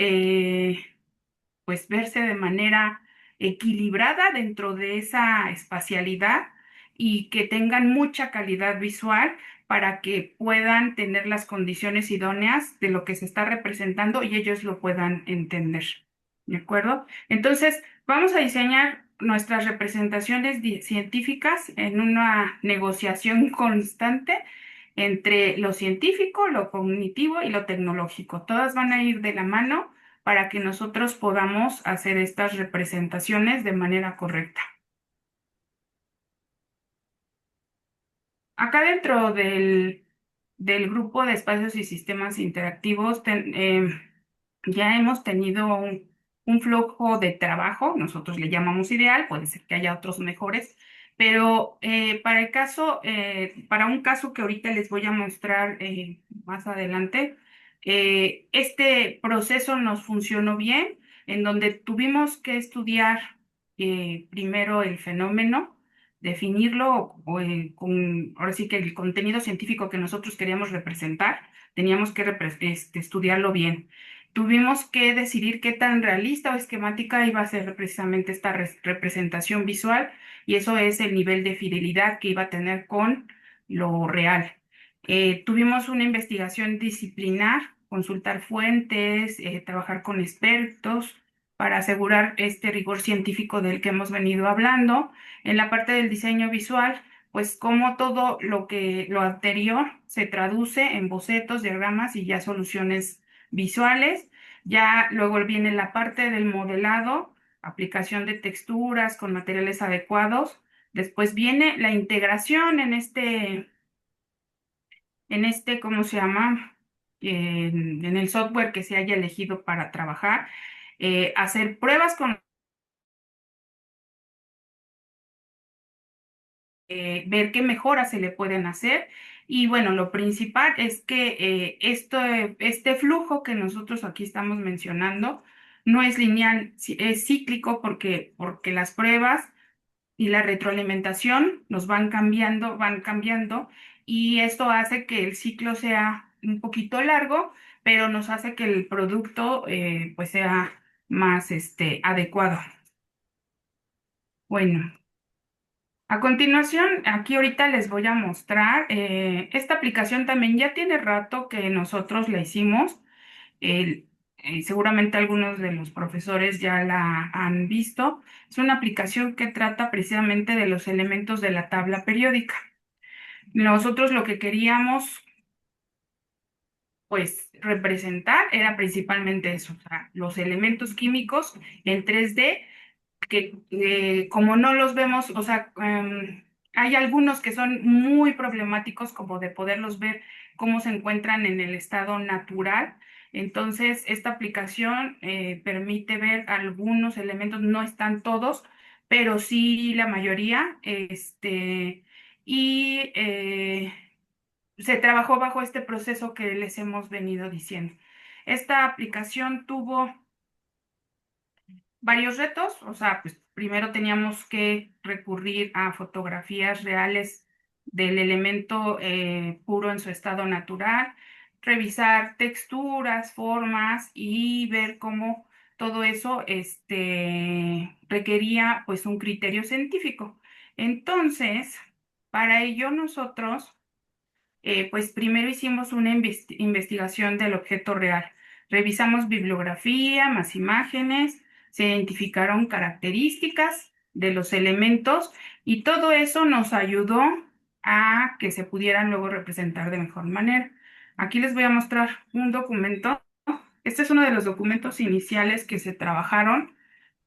[SPEAKER 6] pues verse de manera equilibrada dentro de esa espacialidad y que tengan mucha calidad visual para que puedan tener las condiciones idóneas de lo que se está representando y ellos lo puedan entender. ¿De acuerdo? Entonces, vamos a diseñar nuestras representaciones científicas en una negociación constante entre lo científico, lo cognitivo y lo tecnológico. Todas van a ir de la mano para que nosotros podamos hacer estas representaciones de manera correcta. Acá dentro del grupo de espacios y sistemas interactivos ya hemos tenido un flujo de trabajo, nosotros le llamamos ideal, puede ser que haya otros mejores, pero para un caso que ahorita les voy a mostrar más adelante, este proceso nos funcionó bien, en donde tuvimos que estudiar primero el fenómeno, definirlo ahora sí que el contenido científico que nosotros queríamos representar, teníamos que estudiarlo bien. Tuvimos que decidir qué tan realista o esquemática iba a ser precisamente esta representación visual y eso es el nivel de fidelidad que iba a tener con lo real. Tuvimos una investigación disciplinar, consultar fuentes, trabajar con expertos para asegurar este rigor científico del que hemos venido hablando. En la parte del diseño visual, pues como todo lo anterior se traduce en bocetos, diagramas y ya soluciones visuales. Ya luego viene la parte del modelado, aplicación de texturas con materiales adecuados. Después viene la integración ¿cómo se llama? En el software que se haya elegido para trabajar, hacer pruebas con ver qué mejoras se le pueden hacer. Y bueno, lo principal es que este flujo que nosotros aquí estamos mencionando no es lineal, es cíclico porque las pruebas y la retroalimentación nos van cambiando, y esto hace que el ciclo sea un poquito largo, pero nos hace que el producto pues sea más adecuado. Bueno. A continuación, aquí ahorita les voy a mostrar, esta aplicación también ya tiene rato que nosotros la hicimos. Seguramente algunos de los profesores ya la han visto. Es una aplicación que trata precisamente de los elementos de la tabla periódica. Nosotros lo que queríamos, pues, representar era principalmente eso, o sea, los elementos químicos en 3D que como no los vemos, o sea, hay algunos que son muy problemáticos como de poderlos ver cómo se encuentran en el estado natural. Entonces, esta aplicación permite ver algunos elementos, no están todos, pero sí la mayoría, y se trabajó bajo este proceso que les hemos venido diciendo. Esta aplicación tuvo varios retos, o sea, pues primero teníamos que recurrir a fotografías reales del elemento puro en su estado natural, revisar texturas, formas y ver cómo todo eso requería pues un criterio científico. Entonces, para ello nosotros pues primero hicimos una investigación del objeto real. Revisamos bibliografía, más imágenes, se identificaron características de los elementos y todo eso nos ayudó a que se pudieran luego representar de mejor manera. Aquí les voy a mostrar un documento. Este es uno de los documentos iniciales que se trabajaron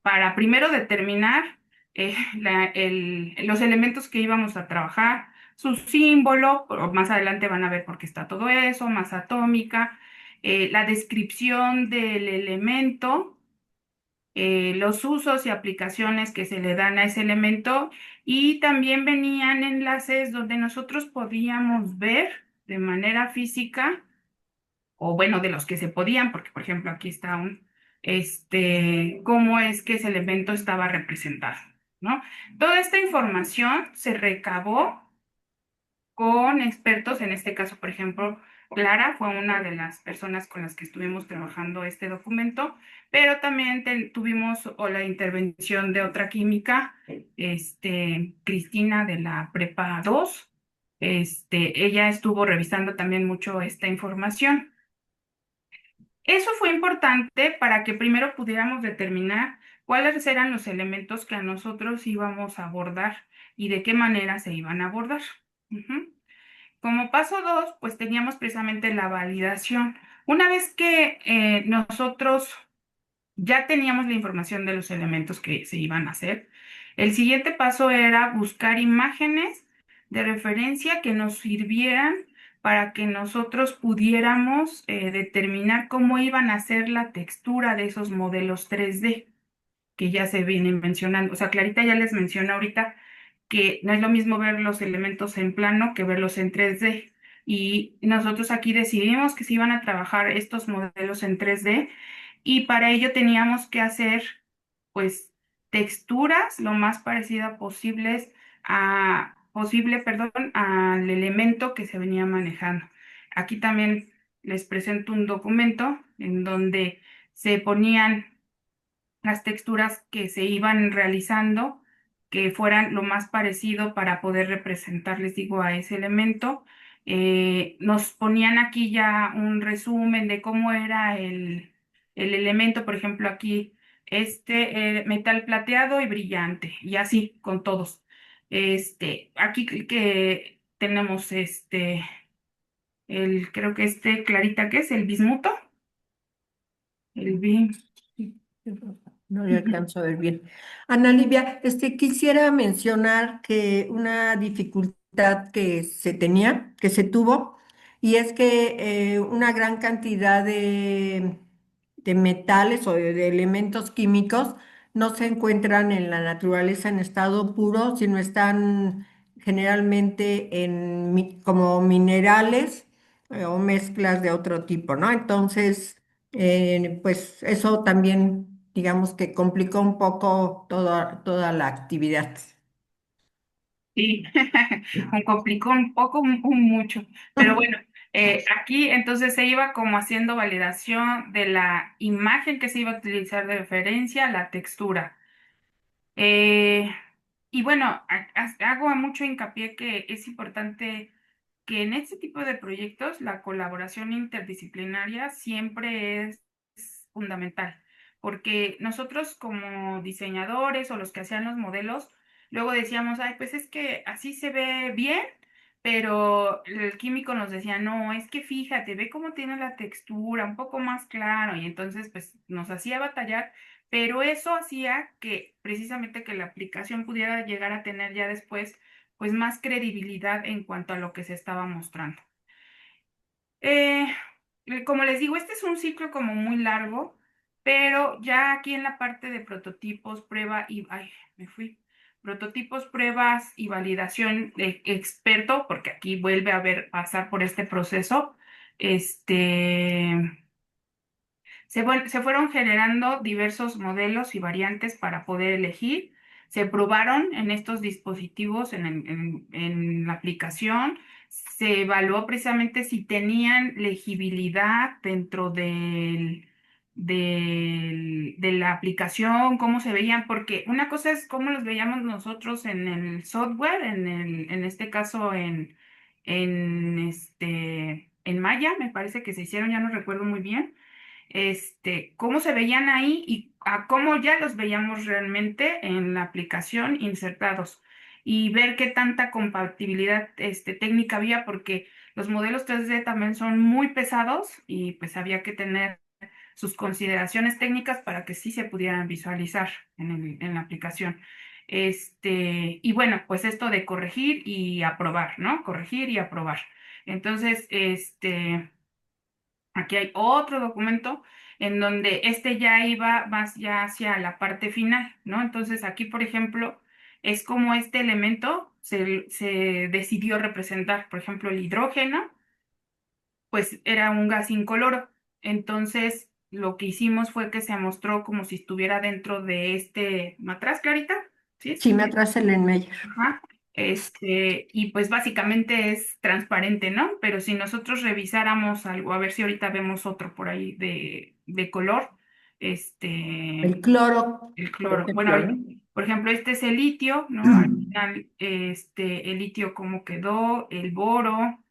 [SPEAKER 6] para primero determinar los elementos que íbamos a trabajar, su símbolo, o más adelante van a ver por qué está todo eso, masa atómica, la descripción del elemento, los usos y aplicaciones que se le dan a ese elemento, y también venían enlaces donde nosotros podíamos ver de manera física, o bueno, de los que se podían, porque por ejemplo aquí está cómo es que ese elemento estaba representado, ¿no? Toda esta información se recabó con expertos, en este caso, por ejemplo, Clara fue una de las personas con las que estuvimos trabajando este documento, pero también tuvimos la intervención de otra química, Cristina de la Prepa 2. Ella estuvo revisando también mucho esta información. Eso fue importante para que primero pudiéramos determinar cuáles eran los elementos que a nosotros íbamos a abordar y de qué manera se iban a abordar. Ujú. Como paso 2, pues teníamos precisamente la validación. Una vez que nosotros ya teníamos la información de los elementos que se iban a hacer, el siguiente paso era buscar imágenes de referencia que nos sirvieran para que nosotros pudiéramos determinar cómo iban a ser la textura de esos modelos 3D que ya se vienen mencionando. O sea, Clarita ya les menciona ahorita que no es lo mismo ver los elementos en plano que verlos en 3D. Y nosotros aquí decidimos que se iban a trabajar estos modelos en 3D, y para ello teníamos que hacer, pues, texturas lo más parecidas perdón, al elemento que se venía manejando. Aquí también les presento un documento en donde se ponían las texturas que se iban realizando, que fueran lo más parecido para poder representar, les digo, a ese elemento. Nos ponían aquí ya un resumen de cómo era el elemento. Por ejemplo, aquí metal plateado y brillante, y así con todos. Aquí que tenemos creo que clarita, ¿qué es? El bismuto, el bi-
[SPEAKER 3] No le alcanzo a ver bien. Ana Livia, quisiera mencionar que una dificultad que se tenía, que se tuvo, y es que una gran cantidad de metales o de elementos químicos no se encuentran en la naturaleza en estado puro, sino están generalmente como minerales o mezclas de otro tipo, ¿no? Entonces pues eso también, digamos que complicó un poco toda la actividad.
[SPEAKER 6] Sí, me complicó un poco, mucho, pero bueno, aquí entonces se iba como haciendo validación de la imagen que se iba a utilizar de referencia, la textura. Eh, y bueno, hago mucho hincapié que es importante que en este tipo de proyectos la colaboración interdisciplinaria siempre es fundamental, porque nosotros como diseñadores o los que hacían los modelos, luego decíamos, ay, pues es que así se ve bien, pero el químico nos decía, no, es que fíjate, ve cómo tiene la textura, un poco más claro, y entonces pues nos hacía batallar, pero eso hacía que precisamente que la aplicación pudiera llegar a tener ya después pues más credibilidad en cuanto a lo que se estaba mostrando. Eh, Como les digo, este es un ciclo como muy largo, pero ya aquí en la parte de prototipos, ay, me fui. Prototipos, pruebas y validación de experto, porque aquí vuelve a pasar por este proceso. Este, se fueron generando diversos modelos y variantes para poder elegir. Se probaron en estos dispositivos, en la aplicación. Se evaluó precisamente si tenían legibilidad dentro de la aplicación, cómo se veían, porque una cosa es cómo los veíamos nosotros en el software, en este caso en Maya, me parece que se hicieron, ya no recuerdo muy bien cómo se veían ahí y a cómo ya los veíamos realmente en la aplicación insertados y ver qué tanta compatibilidad técnica había, porque los modelos 3D también son muy pesados y pues había que tener sus consideraciones técnicas para que sí se pudieran visualizar en la aplicación. Y bueno, pues esto de corregir y aprobar, ¿no? Corregir y aprobar. Entonces, aquí hay otro documento en donde ya iba más ya hacia la parte final, ¿no? Entonces aquí, por ejemplo, es como este elemento se decidió representar, por ejemplo, el hidrógeno, pues era un gas incoloro. Entonces, lo que hicimos fue que se mostró como si estuviera dentro de este matraz, Clarita, ¿sí?
[SPEAKER 3] Sí, me atrasa el Enmeyer.
[SPEAKER 6] Ajá. Y pues básicamente es transparente, ¿no? Pero si nosotros revisáramos algo, a ver si ahorita vemos otro por ahí de color,
[SPEAKER 3] El cloro,
[SPEAKER 6] el
[SPEAKER 3] por
[SPEAKER 6] cloro. Bueno,
[SPEAKER 3] ejemplo, ¿no?
[SPEAKER 6] por ejemplo, este es el litio, ¿no? Al final, el litio cómo quedó, el boro.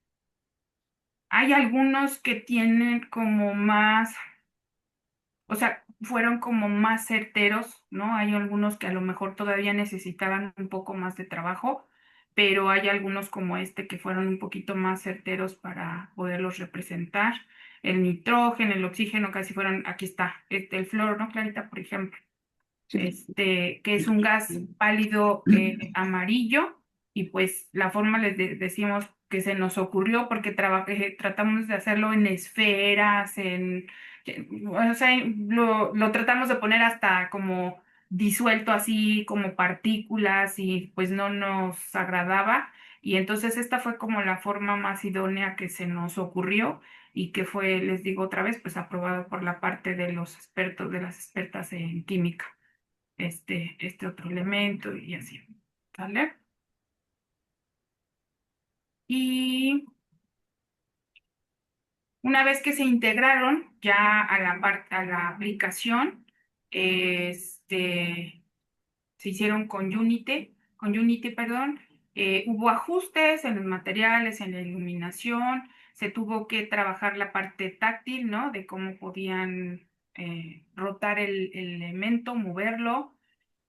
[SPEAKER 6] Hay algunos que tienen como más, o sea, fueron como más certeros, ¿no? Hay algunos que a lo mejor todavía necesitaban un poco más de trabajo, pero hay algunos como que fueron un poquito más certeros para poderlos representar. El nitrógeno, el oxígeno casi fueron, aquí está, el flúor, ¿no, Clarita? Por ejemplo que es un gas pálido amarillo, y pues la forma decimos que se nos ocurrió porque tratamos de hacerlo en esferas, o sea, lo tratamos de poner hasta como disuelto así como partículas y pues no nos agradaba. Y entonces esta fue como la forma más idónea que se nos ocurrió y que fue, les digo otra vez, pues aprobado por la parte de los expertos, de las expertas en química este otro elemento y así, ¿vale? Y una vez que se integraron ya a la aplicación, se hicieron con Unity, perdón, hubo ajustes en los materiales, en la iluminación, se tuvo que trabajar la parte táctil, ¿no? De cómo podían rotar el elemento, moverlo.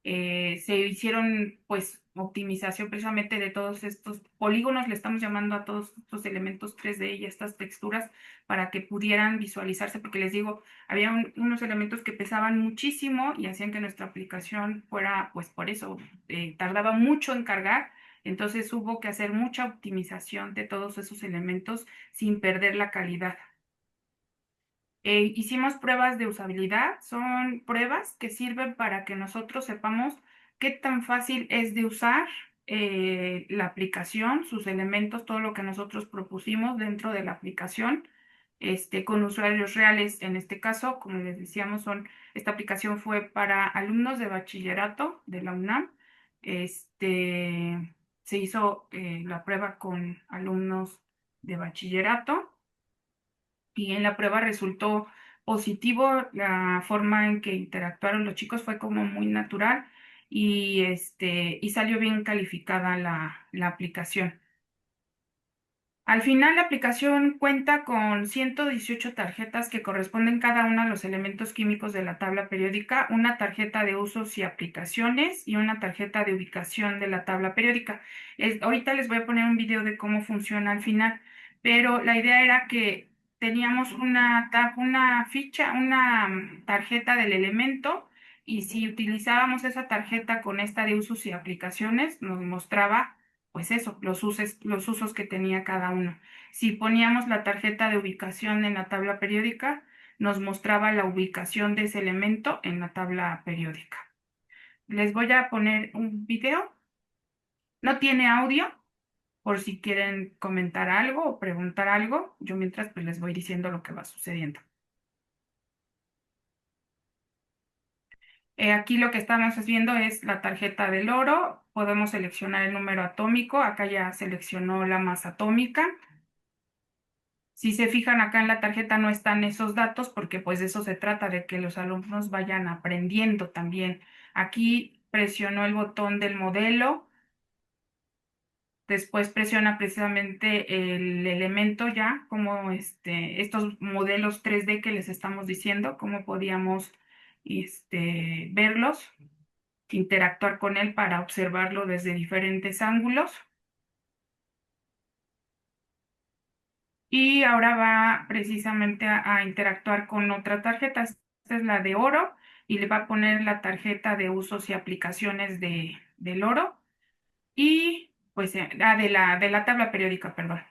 [SPEAKER 6] Se hicieron pues optimización precisamente de todos estos polígonos, le estamos llamando a todos estos elementos 3D y estas texturas para que pudieran visualizarse, porque les digo, había unos elementos que pesaban muchísimo y hacían que nuestra aplicación fuera, pues por eso, tardaba mucho en cargar. Entonces hubo que hacer mucha optimización de todos esos elementos sin perder la calidad. Hicimos pruebas de usabilidad, son pruebas que sirven para que nosotros sepamos qué tan fácil es de usar la aplicación, sus elementos, todo lo que nosotros propusimos dentro de la aplicación, con usuarios reales. En este caso, como les decíamos, esta aplicación fue para alumnos de bachillerato de la UNAM. Se hizo la prueba con alumnos de bachillerato y en la prueba resultó positivo. La forma en que interactuaron los chicos fue como muy natural y salió bien calificada la aplicación. Al final, la aplicación cuenta con 118 tarjetas que corresponden cada una a los elementos químicos de la tabla periódica, una tarjeta de usos y aplicaciones y una tarjeta de ubicación de la tabla periódica. Ahorita les voy a poner un video de cómo funciona al final, pero la idea era que teníamos una ficha, una tarjeta del elemento, y si utilizábamos esa tarjeta con esta de usos y aplicaciones, nos mostraba pues eso, los usos que tenía cada uno. Si poníamos la tarjeta de ubicación en la tabla periódica, nos mostraba la ubicación de ese elemento en la tabla periódica. Les voy a poner un video. No tiene audio, por si quieren comentar algo o preguntar algo. Yo mientras pues les voy diciendo lo que va sucediendo. Aquí lo que estamos viendo es la tarjeta del oro. Podemos seleccionar el número atómico. Acá ya seleccionó la masa atómica. Si se fijan acá en la tarjeta no están esos datos porque pues de eso se trata, de que los alumnos vayan aprendiendo también. Aquí presionó el botón del modelo. Después presiona precisamente el elemento ya, como estos modelos 3D que les estamos diciendo, cómo podíamos verlos, interactuar con él para observarlo desde diferentes ángulos. Y ahora va precisamente a interactuar con otra tarjeta. Esta es la de oro y le va a poner la tarjeta de usos y aplicaciones del oro. Y pues de la tabla periódica, perdón,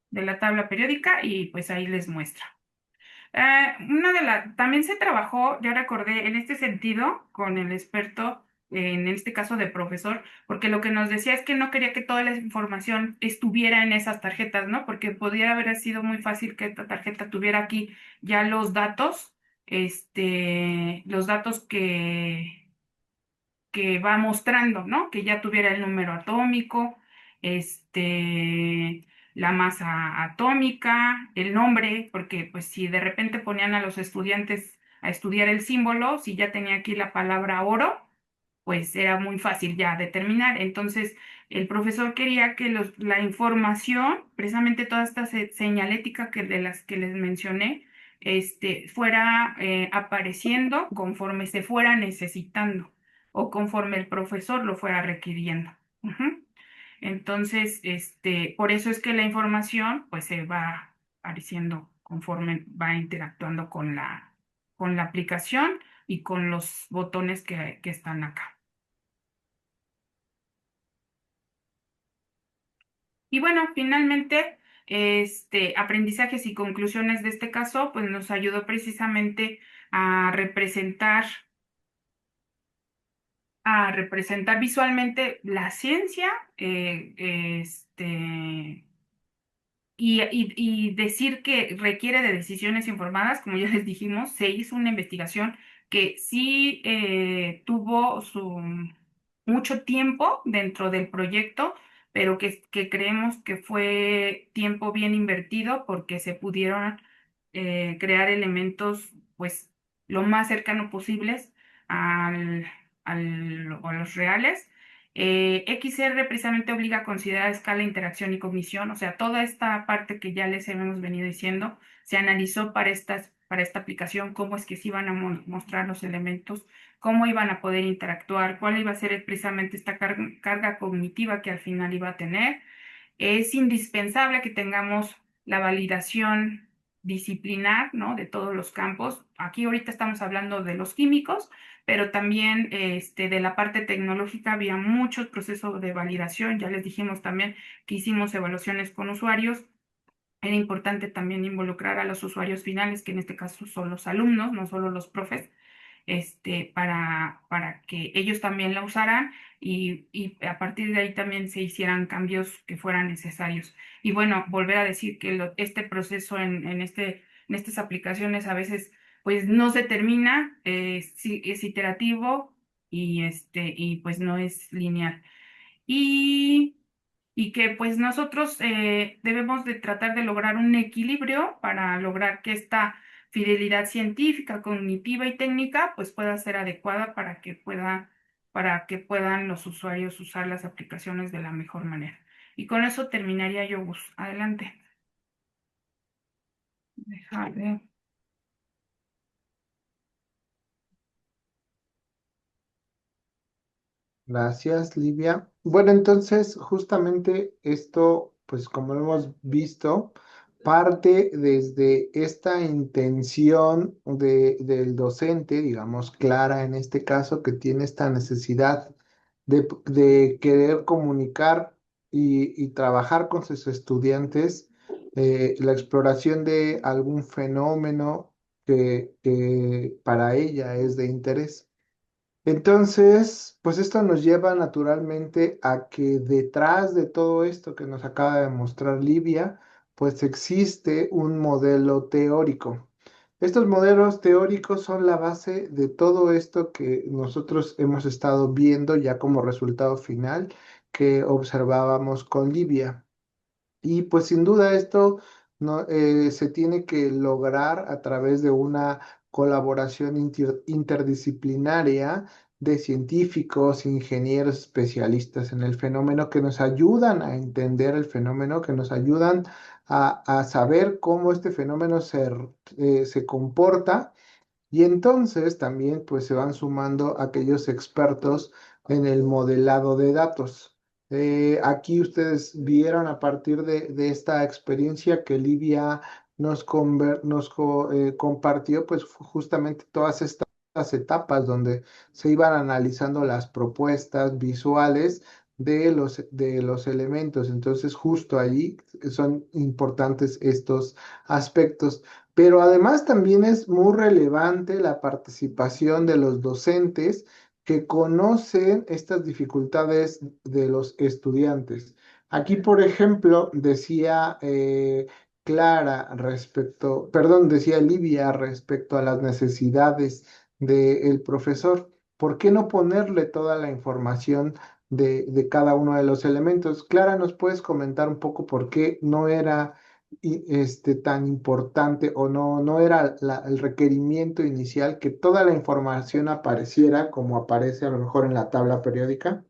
[SPEAKER 6] de la tabla periódica, y pues ahí les muestra. También se trabajó, ya recordé, en este sentido con el experto, en este caso de profesor, porque lo que nos decía es que no quería que toda la información estuviera en esas tarjetas, ¿no? Porque podría haber sido muy fácil que esta tarjeta tuviera aquí ya los datos que va mostrando, ¿no? Que ya tuviera el número atómico, la masa atómica, el nombre, porque pues si de repente ponían a los estudiantes a estudiar el símbolo, si ya tenía aquí la palabra oro, pues era muy fácil ya determinar. Entonces, el profesor quería que la información, precisamente toda esta señalética de las que les mencioné, fuera apareciendo conforme se fuera necesitando o conforme el profesor lo fuera requiriendo. Entonces, por eso es que la información pues se va apareciendo conforme va interactuando con la aplicación y con los botones que están acá. Y bueno, finalmente, aprendizajes y conclusiones de este caso, pues nos ayudó precisamente a representar visualmente la ciencia, y decir que requiere de decisiones informadas. Como ya les dijimos, se hizo una investigación que sí tuvo mucho tiempo dentro del proyecto, pero que creemos que fue tiempo bien invertido porque se pudieron crear elementos pues lo más cercano posibles a los reales. XR precisamente obliga a considerar escala, interacción y cognición, o sea, toda esta parte que ya les hemos venido diciendo se analizó para estas para esta aplicación, cómo es que se iban a mostrar los elementos, cómo iban a poder interactuar, cuál iba a ser precisamente esta carga cognitiva que al final iba a tener. Es indispensable que tengamos la validación disciplinar, ¿no? De todos los campos. Aquí ahorita estamos hablando de los químicos, pero también de la parte tecnológica había muchos procesos de validación. Ya les dijimos también que hicimos evaluaciones con usuarios. Era importante también involucrar a los usuarios finales, que en este caso son los alumnos, no solo los profes, para que ellos también la usaran y a partir de ahí también se hicieran cambios que fueran necesarios. Y bueno, volver a decir que este proceso en estas aplicaciones a veces pues no se termina, sí, es iterativo y pues no es lineal. Y y que pues nosotros debemos de tratar de lograr un equilibrio para lograr que esta fidelidad científica, cognitiva y técnica pues pueda ser adecuada para que puedan los usuarios usar las aplicaciones de la mejor manera. Y con eso terminaría yo, Gus. Adelante. Deja ver.
[SPEAKER 2] Gracias, Livia. Bueno, entonces, justamente esto, pues como lo hemos visto, parte desde esta intención del docente, digamos, Clara en este caso, que tiene esta necesidad de querer comunicar y trabajar con sus estudiantes la exploración de algún fenómeno que para ella es de interés. Entonces, pues esto nos lleva naturalmente a que detrás de todo esto que nos acaba de mostrar Livia, pues existe un modelo teórico. Estos modelos teóricos son la base de todo esto que nosotros hemos estado viendo ya como resultado final que observábamos con Livia. Y pues sin duda esto no, se tiene que lograr a través de una colaboración interdisciplinaria de científicos, ingenieros, especialistas en el fenómeno que nos ayudan a entender el fenómeno, que nos ayudan a saber cómo este fenómeno se comporta y entonces también pues se van sumando aquellos expertos en el modelado de datos. Aquí ustedes vieron a partir de esta experiencia que Livia compartió, pues justamente todas estas etapas donde se iban analizando las propuestas visuales de los elementos. Entonces, justo allí son importantes estos aspectos. Pero además también es muy relevante la participación de los docentes que conocen estas dificultades de los estudiantes. Aquí, por ejemplo, decía decía Livia respecto a las necesidades del profesor. ¿Por qué no ponerle toda la información de cada uno de los elementos? Clara, ¿nos puedes comentar un poco por qué no era tan importante o no era el requerimiento inicial que toda la información apareciera como aparece a lo mejor en la tabla periódica?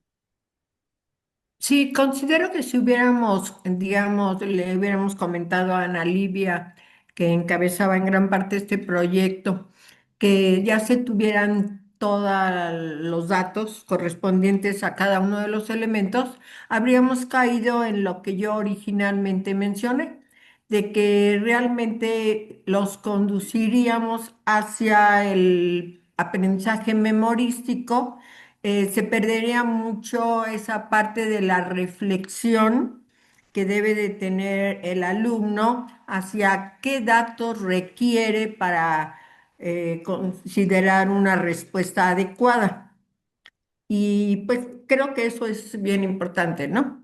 [SPEAKER 3] Sí, considero que si hubiéramos, digamos, le hubiéramos comentado a Ana Livia, que encabezaba en gran parte este proyecto, que ya se tuvieran todos los datos correspondientes a cada uno de los elementos, habríamos caído en lo que yo originalmente mencioné, de que realmente los conduciríamos hacia el aprendizaje memorístico. Se perdería mucho esa parte de la reflexión que debe de tener el alumno hacia qué datos requiere para considerar una respuesta adecuada. Y pues creo que eso es bien importante, ¿no?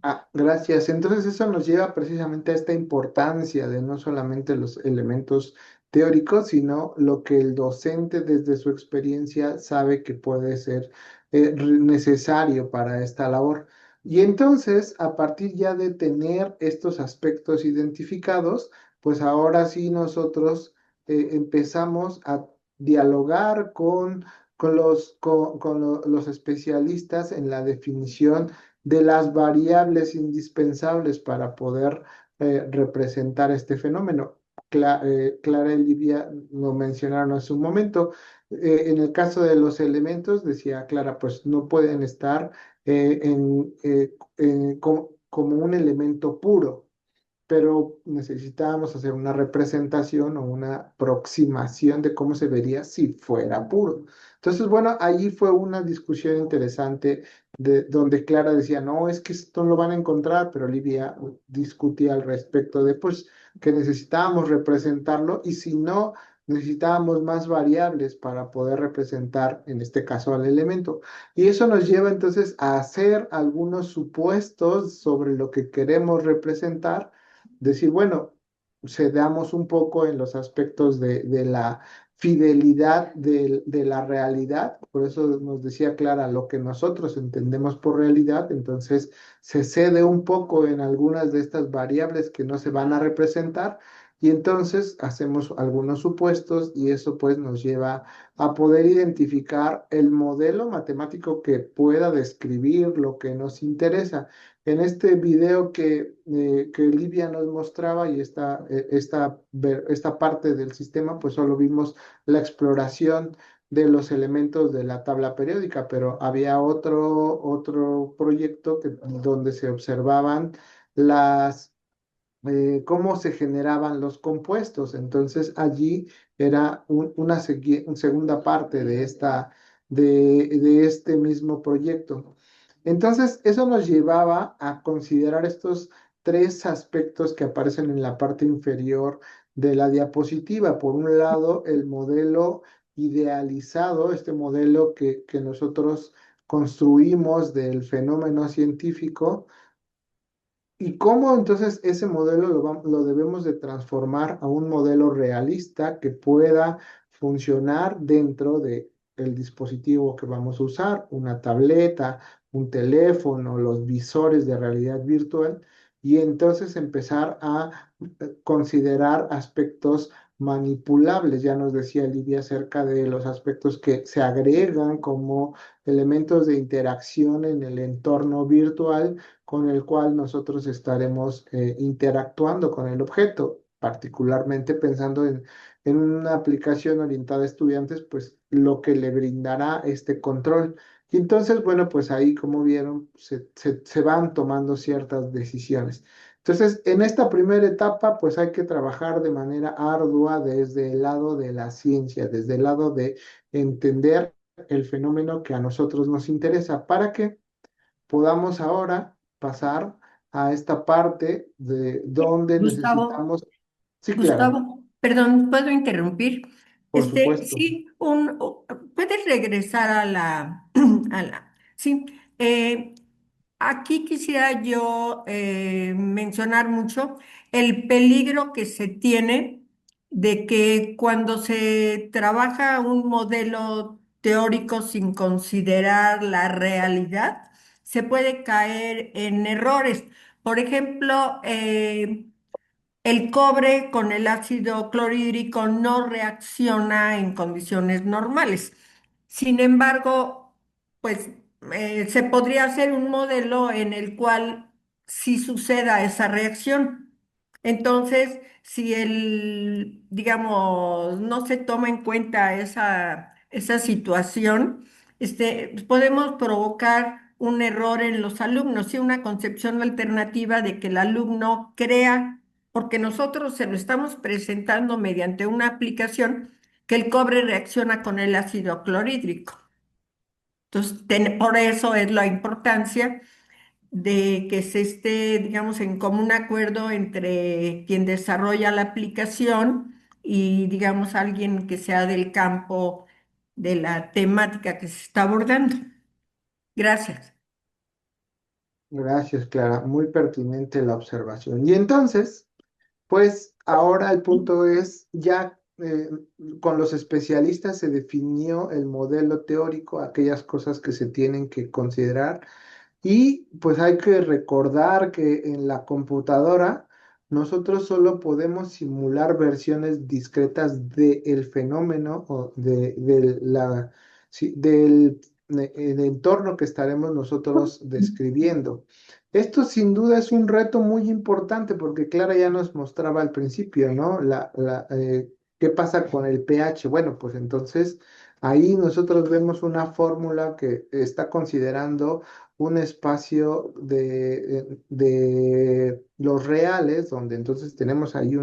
[SPEAKER 2] Ah, gracias. Entonces eso nos lleva precisamente a esta importancia de no solamente los elementos teóricos, sino lo que el docente desde su experiencia sabe que puede ser necesario para esta labor. Y entonces, a partir ya de tener estos aspectos identificados, pues ahora sí nosotros empezamos a dialogar con los especialistas en la definición de las variables indispensables para poder representar este fenómeno. Clara y Livia lo mencionaron hace un momento. En el caso de los elementos, decía Clara, pues no pueden estar como un elemento puro, pero necesitábamos hacer una representación o una aproximación de cómo se vería si fuera puro. Entonces, bueno, allí fue una discusión interesante donde Clara decía, no, es que esto no lo van a encontrar, pero Olivia discutía al respecto de, pues, que necesitábamos representarlo y si no, necesitábamos más variables para poder representar, en este caso, al elemento. Y eso nos lleva entonces a hacer algunos supuestos sobre lo que queremos representar, decir, bueno, cedamos un poco en los aspectos de la fidelidad de la realidad, por eso nos decía Clara, lo que nosotros entendemos por realidad, entonces se cede un poco en algunas de estas variables que no se van a representar y entonces hacemos algunos supuestos y eso pues nos lleva a poder identificar el modelo matemático que pueda describir lo que nos interesa. En este video que Livia nos mostraba y esta parte del sistema, pues solo vimos la exploración de los elementos de la tabla periódica, pero había otro proyecto donde se observaban cómo se generaban los compuestos. Entonces allí era una segunda parte de este mismo proyecto. Entonces eso nos llevaba a considerar estos tres aspectos que aparecen en la parte inferior de la diapositiva. Por un lado, el modelo idealizado, este modelo que nosotros construimos del fenómeno científico, y cómo entonces ese modelo lo debemos de transformar a un modelo realista que pueda funcionar dentro de el dispositivo que vamos a usar, una tableta, un teléfono, los visores de realidad virtual, y entonces empezar a considerar aspectos manipulables. Ya nos decía Lidia acerca de los aspectos que se agregan como elementos de interacción en el entorno virtual con el cual nosotros estaremos interactuando con el objeto, particularmente pensando en una aplicación orientada a estudiantes, pues lo que le brindará este control. Y entonces, bueno, pues ahí, como vieron, se van tomando ciertas decisiones. Entonces, en esta primera etapa, pues hay que trabajar de manera ardua desde el lado de la ciencia, desde el lado de entender el fenómeno que a nosotros nos interesa, para que podamos ahora pasar a esta parte de donde
[SPEAKER 3] Gustavo,
[SPEAKER 2] necesitamos. Sí, claro,
[SPEAKER 3] Gustavo, perdón, ¿puedo interrumpir?
[SPEAKER 2] por supuesto.
[SPEAKER 3] Sí, puedes regresar a sí, eh, aquí quisiera yo mencionar mucho el peligro que se tiene de que cuando se trabaja un modelo teórico sin considerar la realidad, se puede caer en errores. Por ejemplo, el cobre con el ácido clorhídrico no reacciona en condiciones normales. Sin embargo, pues se podría hacer un modelo en el cual sí suceda esa reacción. Entonces, si digamos, no se toma en cuenta esa situación, podemos provocar un error en los alumnos y una concepción alternativa de que el alumno crea, porque nosotros se lo estamos presentando mediante una aplicación, que el cobre reacciona con el ácido clorhídrico. Entonces, por eso es la importancia de que se esté, digamos, en común acuerdo entre quien desarrolla la aplicación y, digamos, alguien que sea del campo de la temática que se está abordando. Gracias.
[SPEAKER 2] Gracias, Clara. Muy pertinente la observación. Y entonces, pues ahora el punto es, ya con los especialistas se definió el modelo teórico, aquellas cosas que se tienen que considerar. Y pues hay que recordar que en la computadora nosotros solo podemos simular versiones discretas del fenómeno o del entorno que estaremos nosotros describiendo. Esto sin duda es un reto muy importante porque Clara ya nos mostraba al principio, ¿no? ¿Qué pasa con el pH? Bueno, pues entonces ahí nosotros vemos una fórmula que está considerando un espacio de los reales, donde entonces tenemos ahí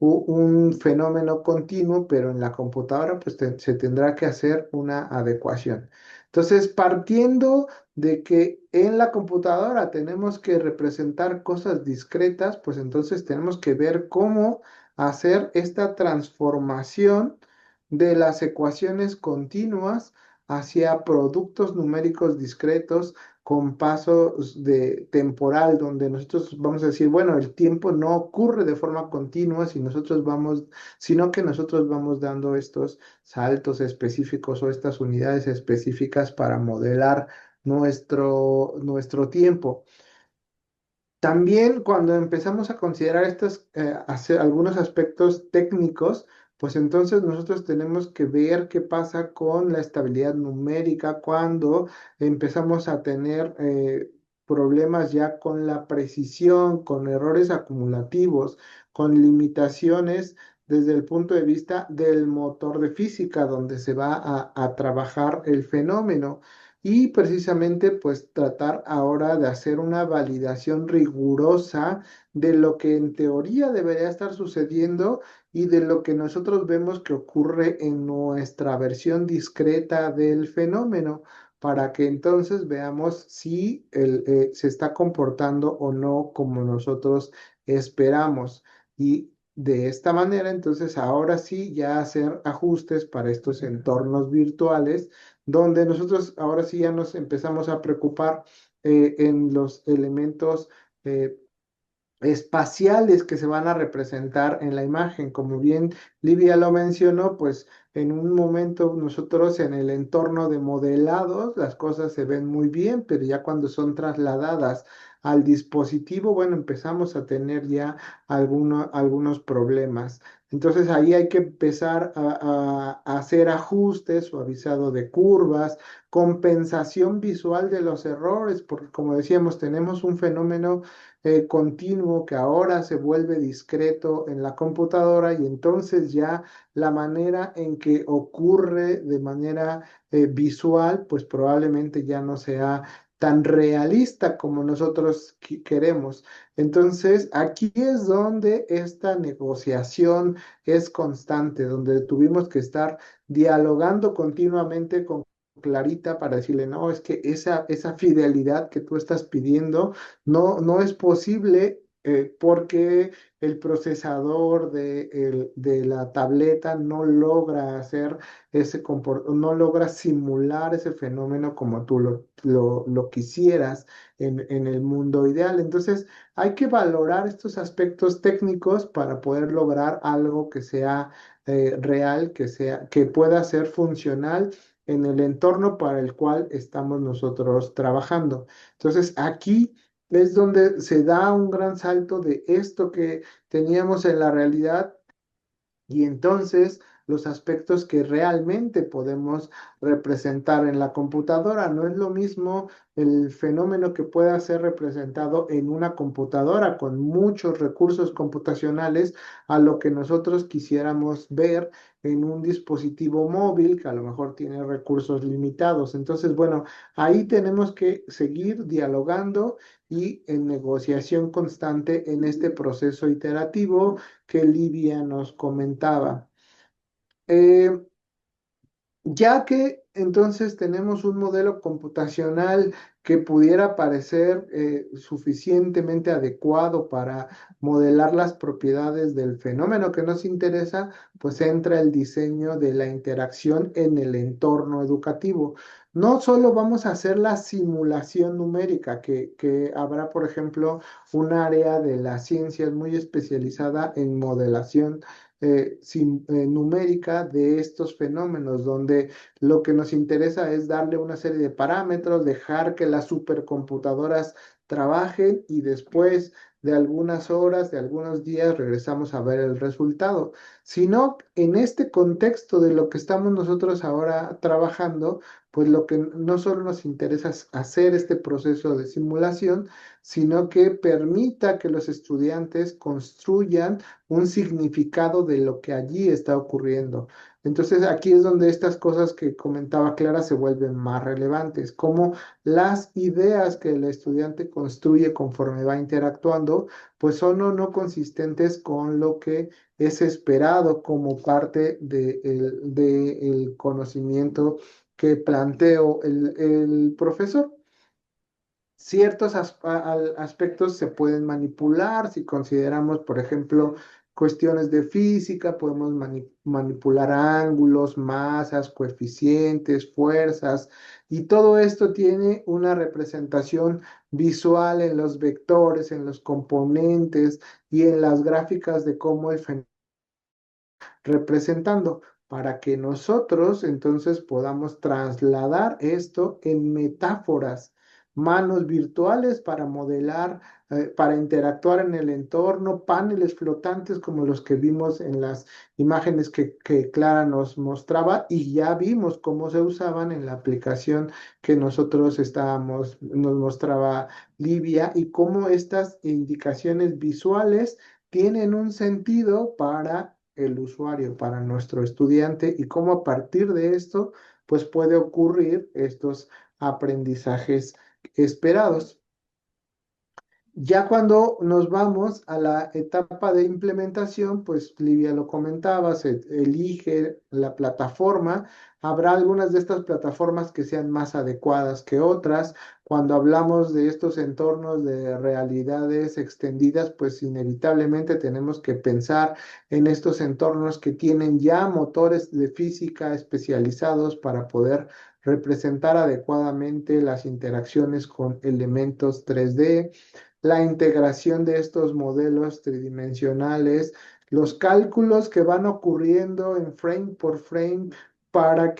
[SPEAKER 2] un fenómeno continuo, pero en la computadora pues se tendrá que hacer una adecuación. Entonces, partiendo de que en la computadora tenemos que representar cosas discretas, pues entonces tenemos que ver cómo hacer esta transformación de las ecuaciones continuas hacia productos numéricos discretos con pasos de temporal, donde nosotros vamos a decir, bueno, el tiempo no ocurre de forma continua sino que nosotros vamos dando estos saltos específicos o estas unidades específicas para modelar nuestro tiempo. También cuando empezamos a considerar algunos aspectos técnicos, pues entonces nosotros tenemos que ver qué pasa con la estabilidad numérica cuando empezamos a tener problemas ya con la precisión, con errores acumulativos, con limitaciones desde el punto de vista del motor de física, donde se va a trabajar el fenómeno y precisamente pues tratar ahora de hacer una validación rigurosa de lo que en teoría debería estar sucediendo y de lo que nosotros vemos que ocurre en nuestra versión discreta del fenómeno, para que entonces veamos si se está comportando o no como nosotros esperamos. Y de esta manera, entonces ahora sí ya hacer ajustes para estos entornos virtuales donde nosotros ahora sí ya nos empezamos a preocupar en los elementos eh, espaciales que se van a representar en la imagen. Como bien Livia lo mencionó, pues en un momento nosotros en el entorno de modelados las cosas se ven muy bien, pero ya cuando son trasladadas al dispositivo, bueno, empezamos a tener ya algunos problemas. Entonces ahí hay que empezar a hacer ajustes, suavizado de curvas, compensación visual de los errores, porque como decíamos, tenemos un fenómeno continuo que ahora se vuelve discreto en la computadora y entonces ya la manera en que ocurre de manera visual, pues probablemente ya no sea tan realista como nosotros queremos. Entonces, aquí es donde esta negociación es constante, donde tuvimos que estar dialogando continuamente con Clarita para decirle, no, es que esa fidelidad que tú estás pidiendo no es posible porque el procesador de la tableta no logra hacer no logra simular ese fenómeno como tú lo quisieras en el mundo ideal. Entonces, hay que valorar estos aspectos técnicos para poder lograr algo que sea real, que pueda ser funcional en el entorno para el cual estamos nosotros trabajando. Entonces, aquí es donde se da un gran salto de esto que teníamos en la realidad y entonces los aspectos que realmente podemos representar en la computadora. No es lo mismo el fenómeno que pueda ser representado en una computadora con muchos recursos computacionales a lo que nosotros quisiéramos ver en un dispositivo móvil que a lo mejor tiene recursos limitados. Entonces, bueno, ahí tenemos que seguir dialogando y en negociación constante en este proceso iterativo que Livia nos comentaba. Eh, ya que entonces tenemos un modelo computacional que pudiera parecer suficientemente adecuado para modelar las propiedades del fenómeno que nos interesa, pues entra el diseño de la interacción en el entorno educativo. No solo vamos a hacer la simulación numérica, que habrá, por ejemplo, un área de las ciencias muy especializada en modelación numérica de estos fenómenos, donde lo que nos interesa es darle una serie de parámetros, dejar que las supercomputadoras trabajen y después de algunas horas, de algunos días, regresamos a ver el resultado. Sino en este contexto de lo que estamos nosotros ahora trabajando, pues lo que no solo nos interesa es hacer este proceso de simulación, sino que permita que los estudiantes construyan un significado de lo que allí está ocurriendo. Entonces aquí es donde estas cosas que comentaba Clara se vuelven más relevantes, como las ideas que el estudiante construye conforme va interactuando, pues son o no consistentes con lo que es esperado como parte del conocimiento que planteó el profesor. Ciertos aspectos se pueden manipular si consideramos, por ejemplo, cuestiones de física, podemos manipular ángulos, masas, coeficientes, fuerzas, y todo esto tiene una representación visual en los vectores, en los componentes y en las gráficas de cómo el fenómeno representando, para que nosotros entonces podamos trasladar esto en metáforas, manos virtuales para modelar, para interactuar en el entorno, paneles flotantes como los que vimos en las imágenes que Clara nos mostraba y ya vimos cómo se usaban en la aplicación que nos mostraba Livia, y cómo estas indicaciones visuales tienen un sentido para el usuario, para nuestro estudiante, y cómo a partir de esto, pues puede ocurrir estos aprendizajes esperados. Ya cuando nos vamos a la etapa de implementación, pues Livia lo comentaba, se elige la plataforma. Habrá algunas de estas plataformas que sean más adecuadas que otras. Cuando hablamos de estos entornos de realidades extendidas, pues inevitablemente tenemos que pensar en estos entornos que tienen ya motores de física especializados para poder representar adecuadamente las interacciones con elementos 3D, la integración de estos modelos tridimensionales, los cálculos que van ocurriendo en frame por frame para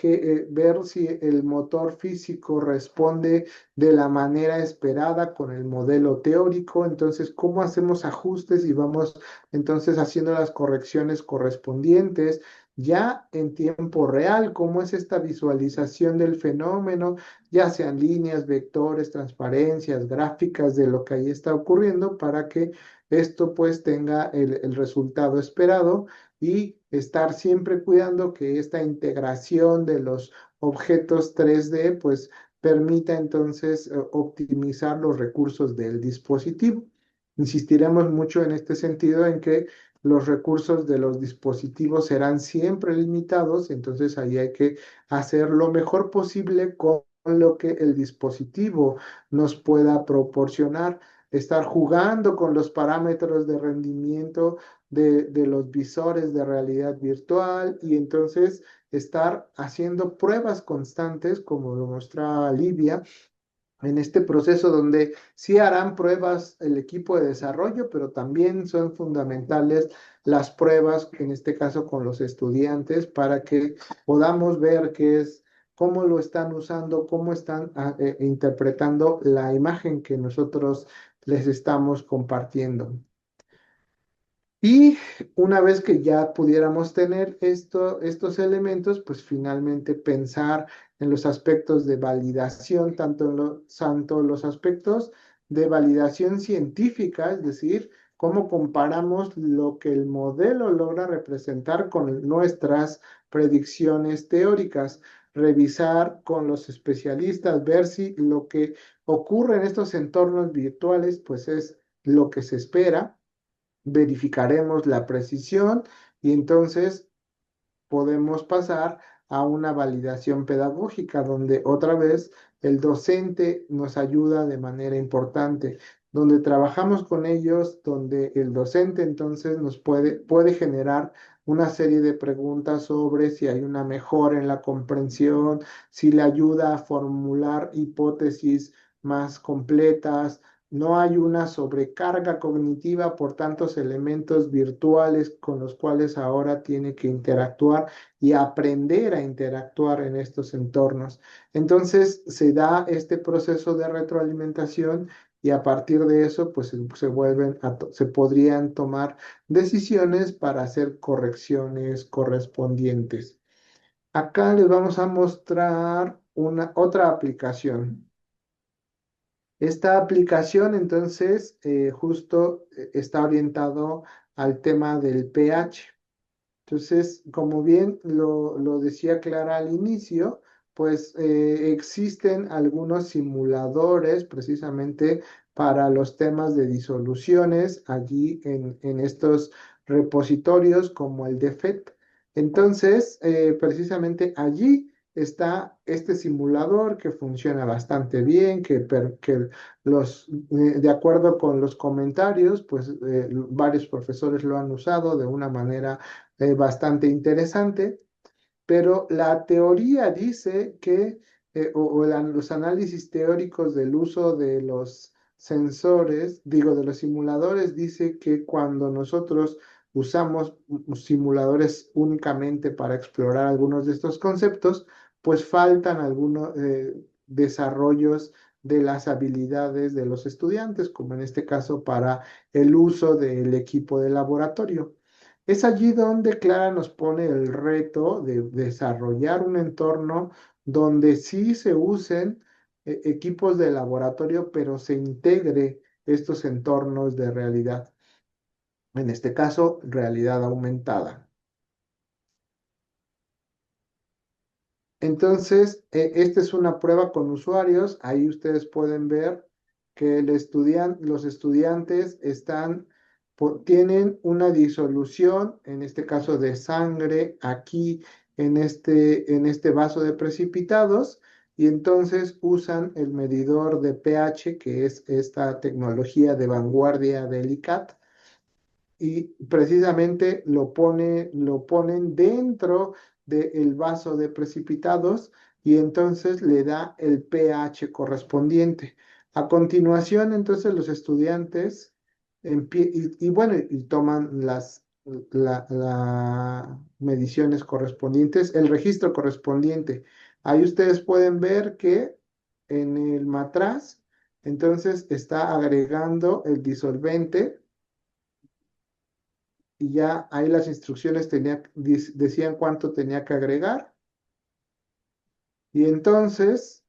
[SPEAKER 2] ver si el motor físico responde de la manera esperada con el modelo teórico. Entonces, ¿cómo hacemos ajustes y vamos entonces haciendo las correcciones correspondientes ya en tiempo real? ¿Cómo es esta visualización del fenómeno, ya sean líneas, vectores, transparencias, gráficas de lo que ahí está ocurriendo, para que esto pues tenga el resultado esperado, y estar siempre cuidando que esta integración de los objetos 3D pues permita entonces optimizar los recursos del dispositivo. Insistiremos mucho en este sentido, en que los recursos de los dispositivos serán siempre limitados, entonces ahí hay que hacer lo mejor posible con lo que el dispositivo nos pueda proporcionar, estar jugando con los parámetros de rendimiento de los visores de realidad virtual, y entonces estar haciendo pruebas constantes, como lo mostraba Livia, en este proceso donde sí harán pruebas el equipo de desarrollo, pero también son fundamentales las pruebas, en este caso con los estudiantes, para que podamos ver cómo lo están usando, cómo están interpretando la imagen que nosotros les estamos compartiendo. Y una vez que ya pudiéramos tener estos elementos, pues finalmente pensar en los aspectos de validación, tanto los aspectos de validación científica, es decir, cómo comparamos lo que el modelo logra representar con nuestras predicciones teóricas, revisar con los especialistas, ver si lo que ocurre en estos entornos virtuales, pues es lo que se espera. Verificaremos la precisión y entonces podemos pasar a una validación pedagógica, donde otra vez el docente nos ayuda de manera importante, donde trabajamos con ellos, donde el docente entonces nos puede generar una serie de preguntas sobre si hay una mejora en la comprensión, si le ayuda a formular hipótesis más completas. No hay una sobrecarga cognitiva por tantos elementos virtuales con los cuales ahora tiene que interactuar y aprender a interactuar en estos entornos. Entonces se da este proceso de retroalimentación, y a partir de eso pues se podrían tomar decisiones para hacer correcciones correspondientes. Acá les vamos a mostrar una otra aplicación. Esta aplicación entonces justo está orientado al tema del pH. Entonces, como bien lo decía Clara al inicio, pues existen algunos simuladores precisamente para los temas de disoluciones allí en estos repositorios como el DEFET. Entonces, precisamente allí está este simulador que funciona bastante bien, que de acuerdo con los comentarios, pues varios profesores lo han usado de una manera bastante interesante, pero la teoría dice que, los análisis teóricos del uso de los sensores, digo, de los simuladores, dice que cuando nosotros usamos simuladores únicamente para explorar algunos de estos conceptos, pues faltan algunos desarrollos de las habilidades de los estudiantes, como en este caso para el uso del equipo de laboratorio. Es allí donde Clara nos pone el reto de desarrollar un entorno donde sí se usen equipos de laboratorio, pero se integre estos entornos de realidad. En este caso, realidad aumentada. Entonces, esta es una prueba con usuarios. Ahí ustedes pueden ver que los estudiantes tienen una disolución, en este caso de sangre, aquí en este vaso de precipitados, y entonces usan el medidor de pH, que es esta tecnología de vanguardia del ICAT, y precisamente lo ponen dentro del vaso de precipitados y entonces le da el pH correspondiente. A continuación, entonces los estudiantes bueno, y toman las mediciones correspondientes, el registro correspondiente. Ahí ustedes pueden ver que en el matraz, entonces está agregando el disolvente y ya ahí las instrucciones decían cuánto tenía que agregar. Y entonces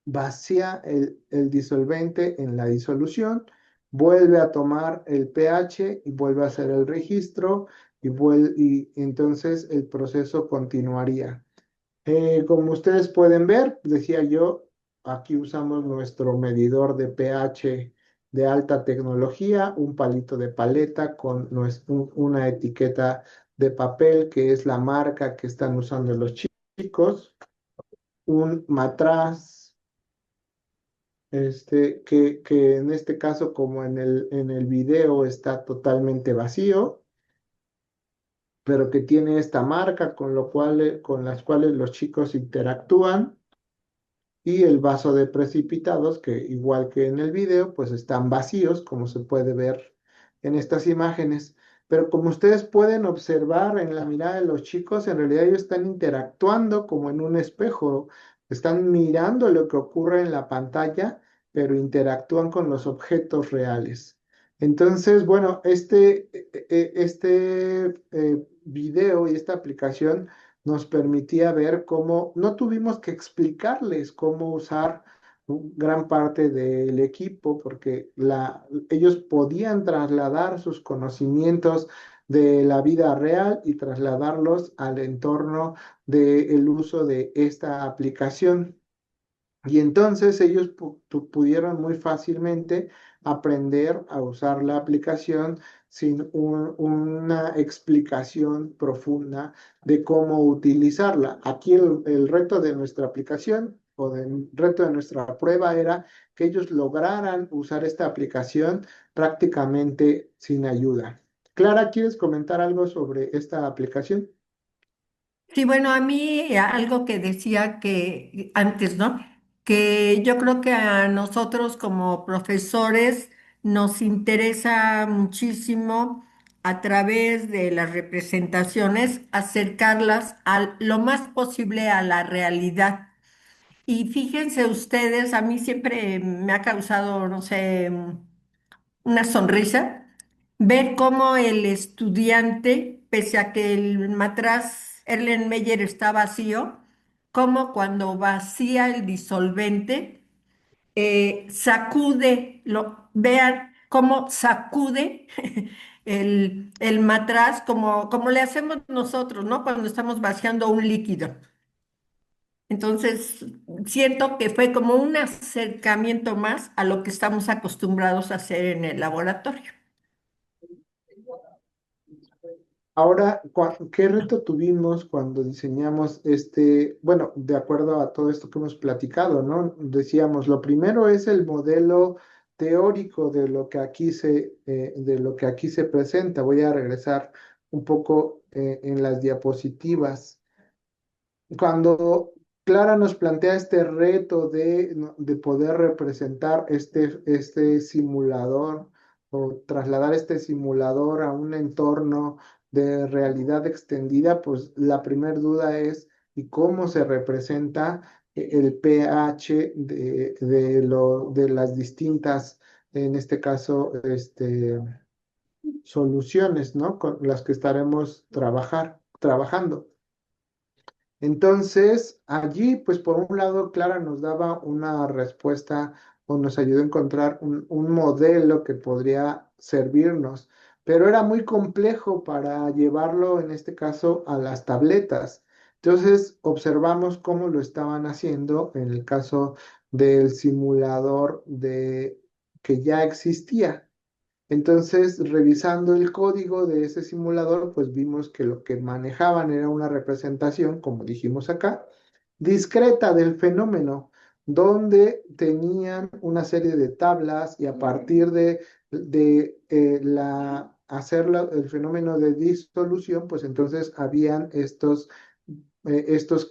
[SPEAKER 2] vacía el disolvente en la disolución, vuelve a tomar el pH y vuelve a hacer el registro y entonces el proceso continuaría. Como ustedes pueden ver, decía yo, aquí usamos nuestro medidor de pH de alta tecnología, un palito de paleta con una etiqueta de papel que es la marca que están usando los chicos, un matraz, que en este caso, como en el video, está totalmente vacío, pero que tiene esta marca con las cuales los chicos interactúan. Y el vaso de precipitados, que igual que en el video, pues están vacíos, como se puede ver en estas imágenes. Pero como ustedes pueden observar en la mirada de los chicos, en realidad ellos están interactuando como en un espejo, están mirando lo que ocurre en la pantalla, pero interactúan con los objetos reales. Entonces, bueno, este video y esta aplicación nos permitía ver cómo no tuvimos que explicarles cómo usar gran parte del equipo, porque ellos podían trasladar sus conocimientos de la vida real y trasladarlos al entorno del uso de esta aplicación. Y entonces ellos pudieron muy fácilmente aprender a usar la aplicación sin una explicación profunda de cómo utilizarla. Aquí el reto de nuestra aplicación o del reto de nuestra prueba era que ellos lograran usar esta aplicación prácticamente sin ayuda. Clara, ¿quieres comentar algo sobre esta aplicación?
[SPEAKER 3] Sí, bueno, a mí algo que decía que antes, ¿no? Que yo creo que a nosotros como profesores nos interesa muchísimo a través de las representaciones acercarlas lo más posible a la realidad. Y fíjense ustedes, a mí siempre me ha causado, no sé, una sonrisa ver cómo el estudiante, pese a que el matraz Erlenmeyer está vacío, cómo cuando vacía el disolvente, sacude, vean cómo sacude el matraz, como le hacemos nosotros, ¿no? Cuando estamos vaciando un líquido. Entonces, siento que fue como un acercamiento más a lo que estamos acostumbrados a hacer en el laboratorio.
[SPEAKER 2] Ahora, ¿qué reto tuvimos cuando diseñamos bueno, de acuerdo a todo esto que hemos platicado, ¿no? Decíamos, lo primero es el modelo teórico de lo que aquí se presenta. Voy a regresar un poco en las diapositivas. Cuando Clara nos plantea este reto de poder representar este simulador o trasladar este simulador a un entorno de realidad extendida, pues la primera duda es, ¿y cómo se representa el pH de las distintas, en este caso, soluciones, ¿no? Con las que estaremos trabajando? Entonces, allí, pues por un lado, Clara nos daba una respuesta o nos ayudó a encontrar un modelo que podría servirnos, pero era muy complejo para llevarlo, en este caso, a las tabletas. Entonces, observamos cómo lo estaban haciendo en el caso del simulador que ya existía. Entonces, revisando el código de ese simulador, pues vimos que lo que manejaban era una representación, como dijimos acá, discreta del fenómeno, donde tenían una serie de tablas y a partir de hacer el fenómeno de disolución, pues entonces habían estos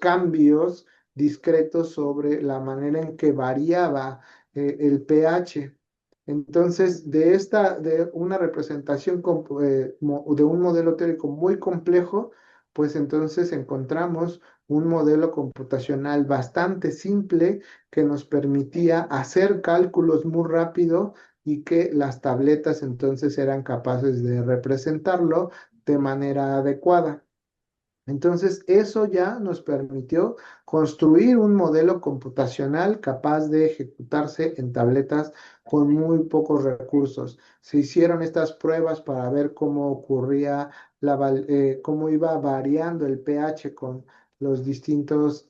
[SPEAKER 2] cambios discretos sobre la manera en que variaba el pH. Entonces, de una representación de un modelo teórico muy complejo, pues entonces encontramos un modelo computacional bastante simple que nos permitía hacer cálculos muy rápido y que las tabletas entonces eran capaces de representarlo de manera adecuada. Entonces, eso ya nos permitió construir un modelo computacional capaz de ejecutarse en tabletas con muy pocos recursos. Se hicieron estas pruebas para ver cómo ocurría, cómo iba variando el pH con las distintas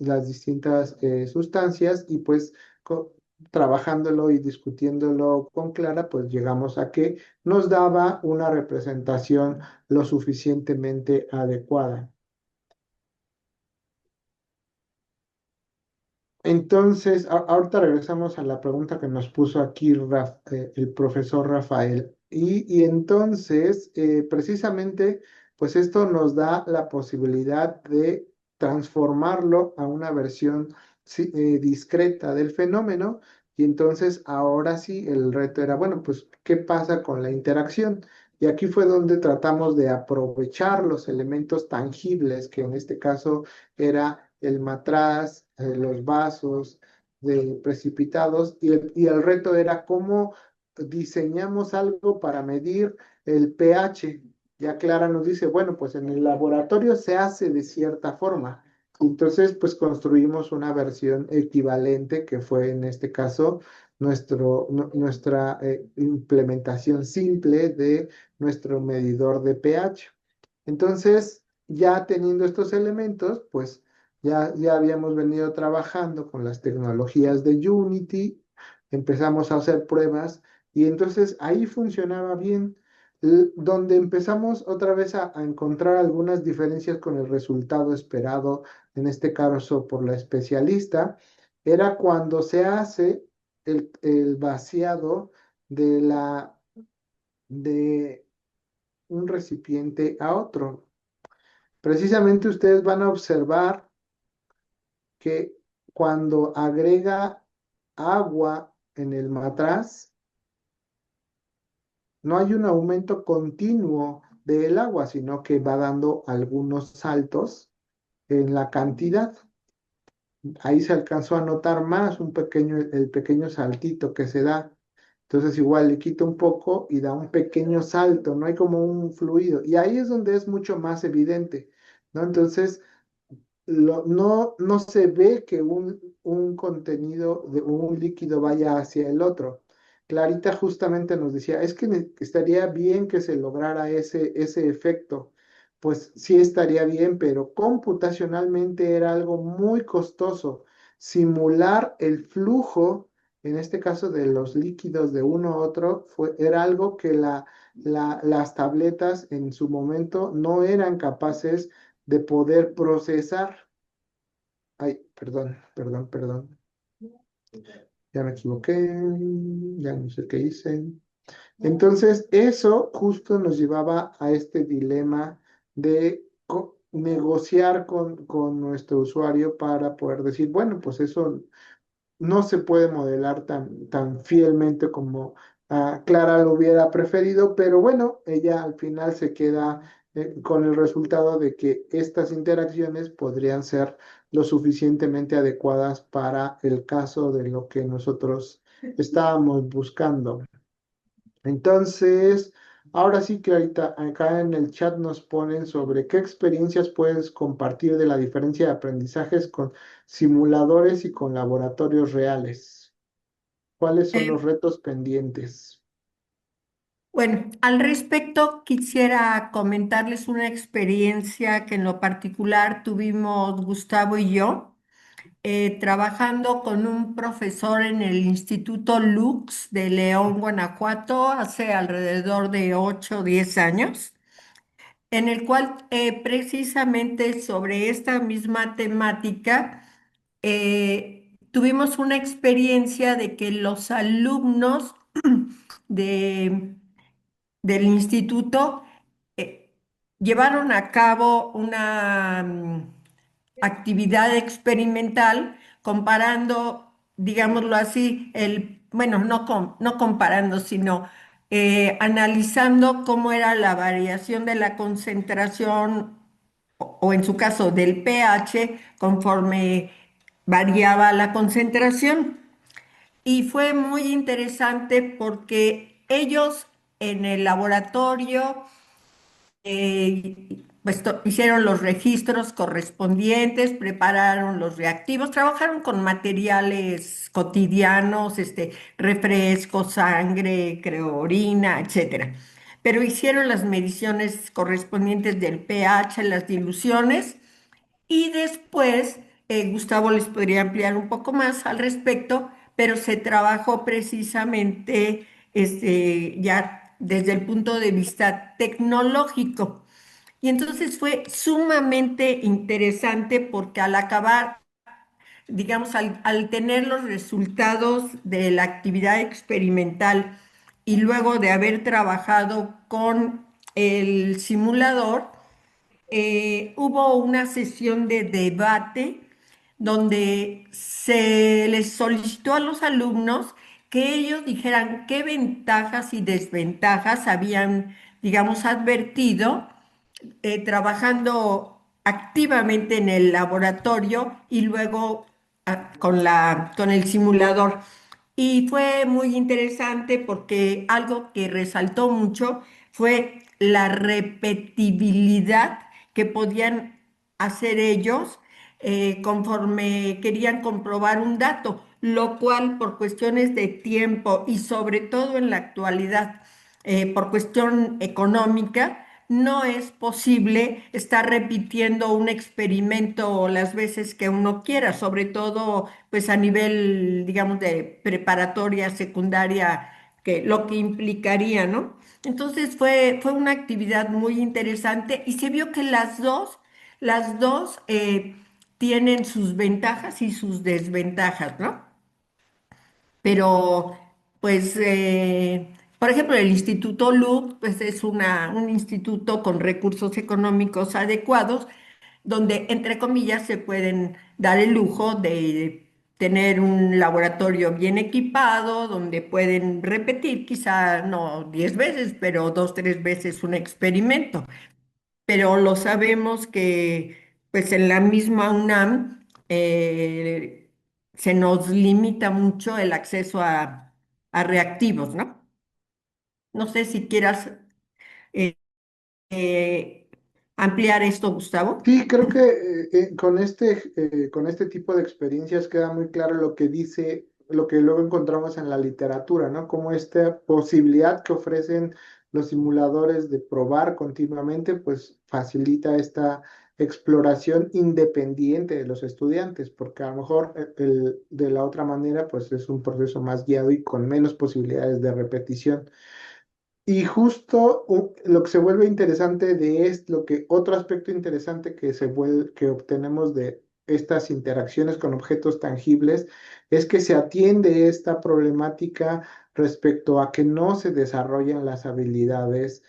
[SPEAKER 2] sustancias y pues trabajándolo y discutiéndolo con Clara, pues llegamos a que nos daba una representación lo suficientemente adecuada. Entonces, ahorita regresamos a la pregunta que nos puso aquí el profesor Rafael. Y entonces, precisamente, pues esto nos da la posibilidad de transformarlo a una versión discreta del fenómeno. Y entonces, ahora sí, el reto era, bueno, pues, ¿qué pasa con la interacción? Y aquí fue donde tratamos de aprovechar los elementos tangibles, que en este caso era el matraz, los vasos precipitados, y el reto era cómo diseñamos algo para medir el pH. Ya Clara nos dice, bueno, pues en el laboratorio se hace de cierta forma. Entonces, pues construimos una versión equivalente que fue en este caso nuestra implementación simple de nuestro medidor de pH. Entonces, ya teniendo estos elementos, pues ya habíamos venido trabajando con las tecnologías de Unity, empezamos a hacer pruebas y entonces ahí funcionaba bien. Donde empezamos otra vez a encontrar algunas diferencias con el resultado esperado, en este caso por la especialista, era cuando se hace el vaciado de un recipiente a otro. Precisamente ustedes van a observar que cuando agrega agua en el matraz, no hay un aumento continuo del agua, sino que va dando algunos saltos en la cantidad. Ahí se alcanzó a notar más el pequeño saltito que se da. Entonces igual le quita un poco y da un pequeño salto, no hay como un fluido. Y ahí es donde es mucho más evidente, ¿no? Entonces, no se ve que un contenido de un líquido vaya hacia el otro. Clarita justamente nos decía, es que estaría bien que se lograra ese efecto. Pues sí estaría bien, pero computacionalmente era algo muy costoso. Simular el flujo, en este caso de los líquidos de uno a otro, era algo que las tabletas en su momento no eran capaces de poder procesar. Ay, perdón, perdón, perdón. Ya me equivoqué, ya no sé qué hice. Entonces, eso justo nos llevaba a este dilema de negociar con nuestro usuario para poder decir, bueno, pues eso no se puede modelar tan fielmente como Clara lo hubiera preferido, pero bueno, ella al final se queda con el resultado de que estas interacciones podrían ser lo suficientemente adecuadas para el caso de lo que nosotros estábamos buscando. Entonces, ahora sí que ahorita acá en el chat nos ponen sobre qué experiencias puedes compartir de la diferencia de aprendizajes con simuladores y con laboratorios reales. ¿Cuáles son
[SPEAKER 3] Eh,
[SPEAKER 2] los retos pendientes?
[SPEAKER 3] bueno, al respecto quisiera comentarles una experiencia que en lo particular tuvimos Gustavo y yo, trabajando con un profesor en el Instituto Lux de León, Guanajuato, hace alrededor de 8 o 10 años, en el cual precisamente sobre esta misma temática tuvimos una experiencia de que los alumnos de, del instituto eh, llevaron a cabo una actividad experimental comparando, digámoslo así, bueno, no comparando, sino analizando cómo era la variación de la concentración o en su caso del pH conforme variaba la concentración. Y fue muy interesante porque ellos en el laboratorio pues hicieron los registros correspondientes, prepararon los reactivos, trabajaron con materiales cotidianos, refrescos, sangre, creo, orina, etcétera. Pero hicieron las mediciones correspondientes del pH, las diluciones, y después Gustavo les podría ampliar un poco más al respecto, pero se trabajó precisamente ya desde el punto de vista tecnológico. Y entonces fue sumamente interesante porque al acabar, digamos, al tener los resultados de la actividad experimental y luego de haber trabajado con el simulador, hubo una sesión de debate donde se les solicitó a los alumnos que ellos dijeran qué ventajas y desventajas habían, digamos, advertido trabajando activamente en el laboratorio y luego con el simulador. Y fue muy interesante porque algo que resaltó mucho fue la repetibilidad que podían hacer ellos conforme querían comprobar un dato, lo cual por cuestiones de tiempo y sobre todo en la actualidad, por cuestión económica, no es posible estar repitiendo un experimento las veces que uno quiera, sobre todo pues a nivel, digamos, de preparatoria, secundaria, que lo que implicaría, ¿no? Entonces fue una actividad muy interesante y se vio que las dos tienen sus ventajas y sus desventajas, ¿no? Pero, pues, por ejemplo, el Instituto LUC, pues es un instituto con recursos económicos adecuados, donde, entre comillas, se pueden dar el lujo de tener un laboratorio bien equipado, donde pueden repetir, quizá no 10 veces, pero 2, 3 veces un experimento. Pero lo sabemos que, pues, en la misma UNAM se nos limita mucho el acceso a reactivos, ¿no? No sé si quieras eh, eh, ampliar esto, Gustavo?
[SPEAKER 2] Sí, creo que con este tipo de experiencias queda muy claro lo que dice, lo que luego encontramos en la literatura, ¿no? Como esta posibilidad que ofrecen los simuladores de probar continuamente, pues facilita esta exploración independiente de los estudiantes, porque a lo mejor de la otra manera, pues es un proceso más guiado y con menos posibilidades de repetición. Y justo lo que se vuelve interesante de esto, lo que otro aspecto interesante que obtenemos de estas interacciones con objetos tangibles es que se atiende esta problemática respecto a que no se desarrollan las habilidades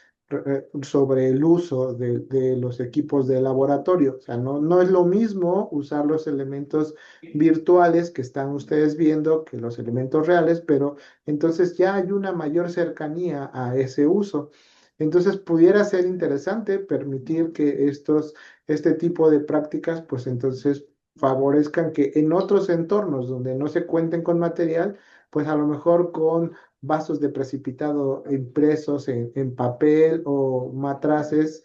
[SPEAKER 2] sobre el uso de los equipos de laboratorio. O sea, no es lo mismo usar los elementos virtuales que están ustedes viendo que los elementos reales, pero entonces ya hay una mayor cercanía a ese uso. Entonces pudiera ser interesante permitir que este tipo de prácticas, pues entonces favorezcan que en otros entornos donde no se cuenten con material, pues a lo mejor con vasos de precipitado impresos en papel o matraces,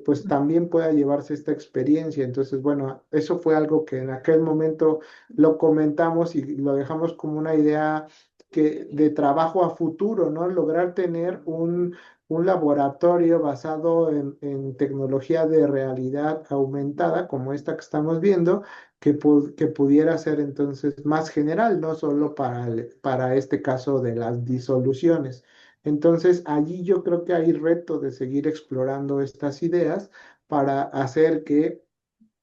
[SPEAKER 2] pues también pueda llevarse esta experiencia. Entonces, bueno, eso fue algo que en aquel momento lo comentamos y lo dejamos como una idea de trabajo a futuro, ¿no? Lograr tener un laboratorio basado en tecnología de realidad aumentada, como esta que estamos viendo, que pudiera ser entonces más general, no solo para este caso de las disoluciones. Entonces, allí yo creo que hay reto de seguir explorando estas ideas para hacer que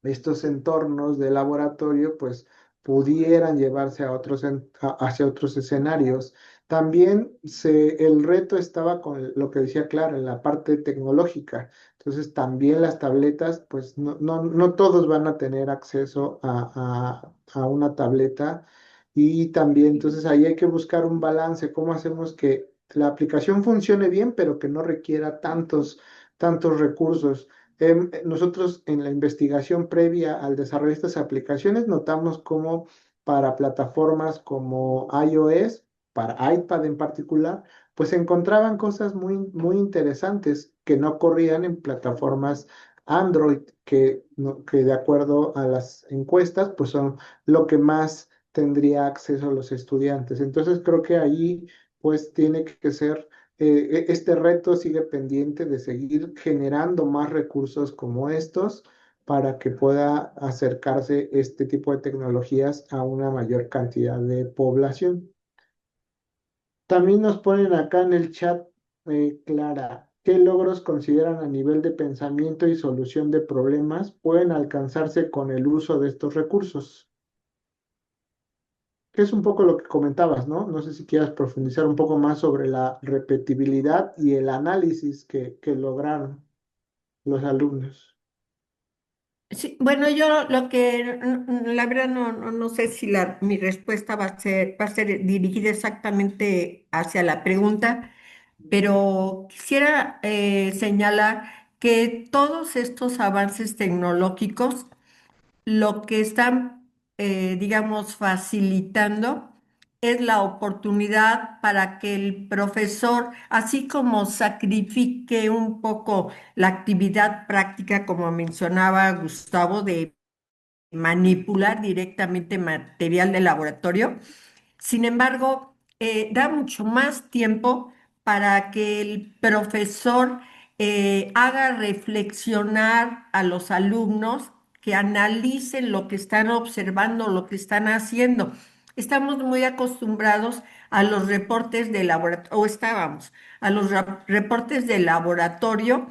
[SPEAKER 2] estos entornos de laboratorio pues pudieran llevarse hacia otros escenarios. También el reto estaba con lo que decía Clara en la parte tecnológica. Entonces también las tabletas, pues no todos van a tener acceso a una tableta y también entonces ahí hay que buscar un balance, cómo hacemos que la aplicación funcione bien, pero que no requiera tantos recursos. Nosotros en la investigación previa al desarrollo de estas aplicaciones notamos cómo para plataformas como iOS, para iPad en particular, pues se encontraban cosas muy interesantes que no corrían en plataformas Android, que de acuerdo a las encuestas, pues son lo que más tendría acceso a los estudiantes. Entonces creo que ahí pues tiene que ser este reto sigue pendiente de seguir generando más recursos como estos para que pueda acercarse este tipo de tecnologías a una mayor cantidad de población. También nos ponen acá en el chat, Clara, ¿qué logros consideran a nivel de pensamiento y solución de problemas pueden alcanzarse con el uso de estos recursos? Que es un poco lo que comentabas, ¿no? No sé si quieras profundizar un poco más sobre la repetibilidad y el análisis que lograron los alumnos.
[SPEAKER 3] Sí, bueno, yo lo que, la verdad no sé si mi respuesta va a ser dirigida exactamente hacia la pregunta, pero quisiera señalar que todos estos avances tecnológicos lo que están, digamos, facilitando es la oportunidad para que el profesor, así como sacrifique un poco la actividad práctica, como mencionaba Gustavo, de manipular directamente material de laboratorio, sin embargo, da mucho más tiempo para que el profesor haga reflexionar a los alumnos, que analicen lo que están observando, lo que están haciendo. Estamos muy acostumbrados a los reportes de laboratorio, o estábamos, a los reportes de laboratorio,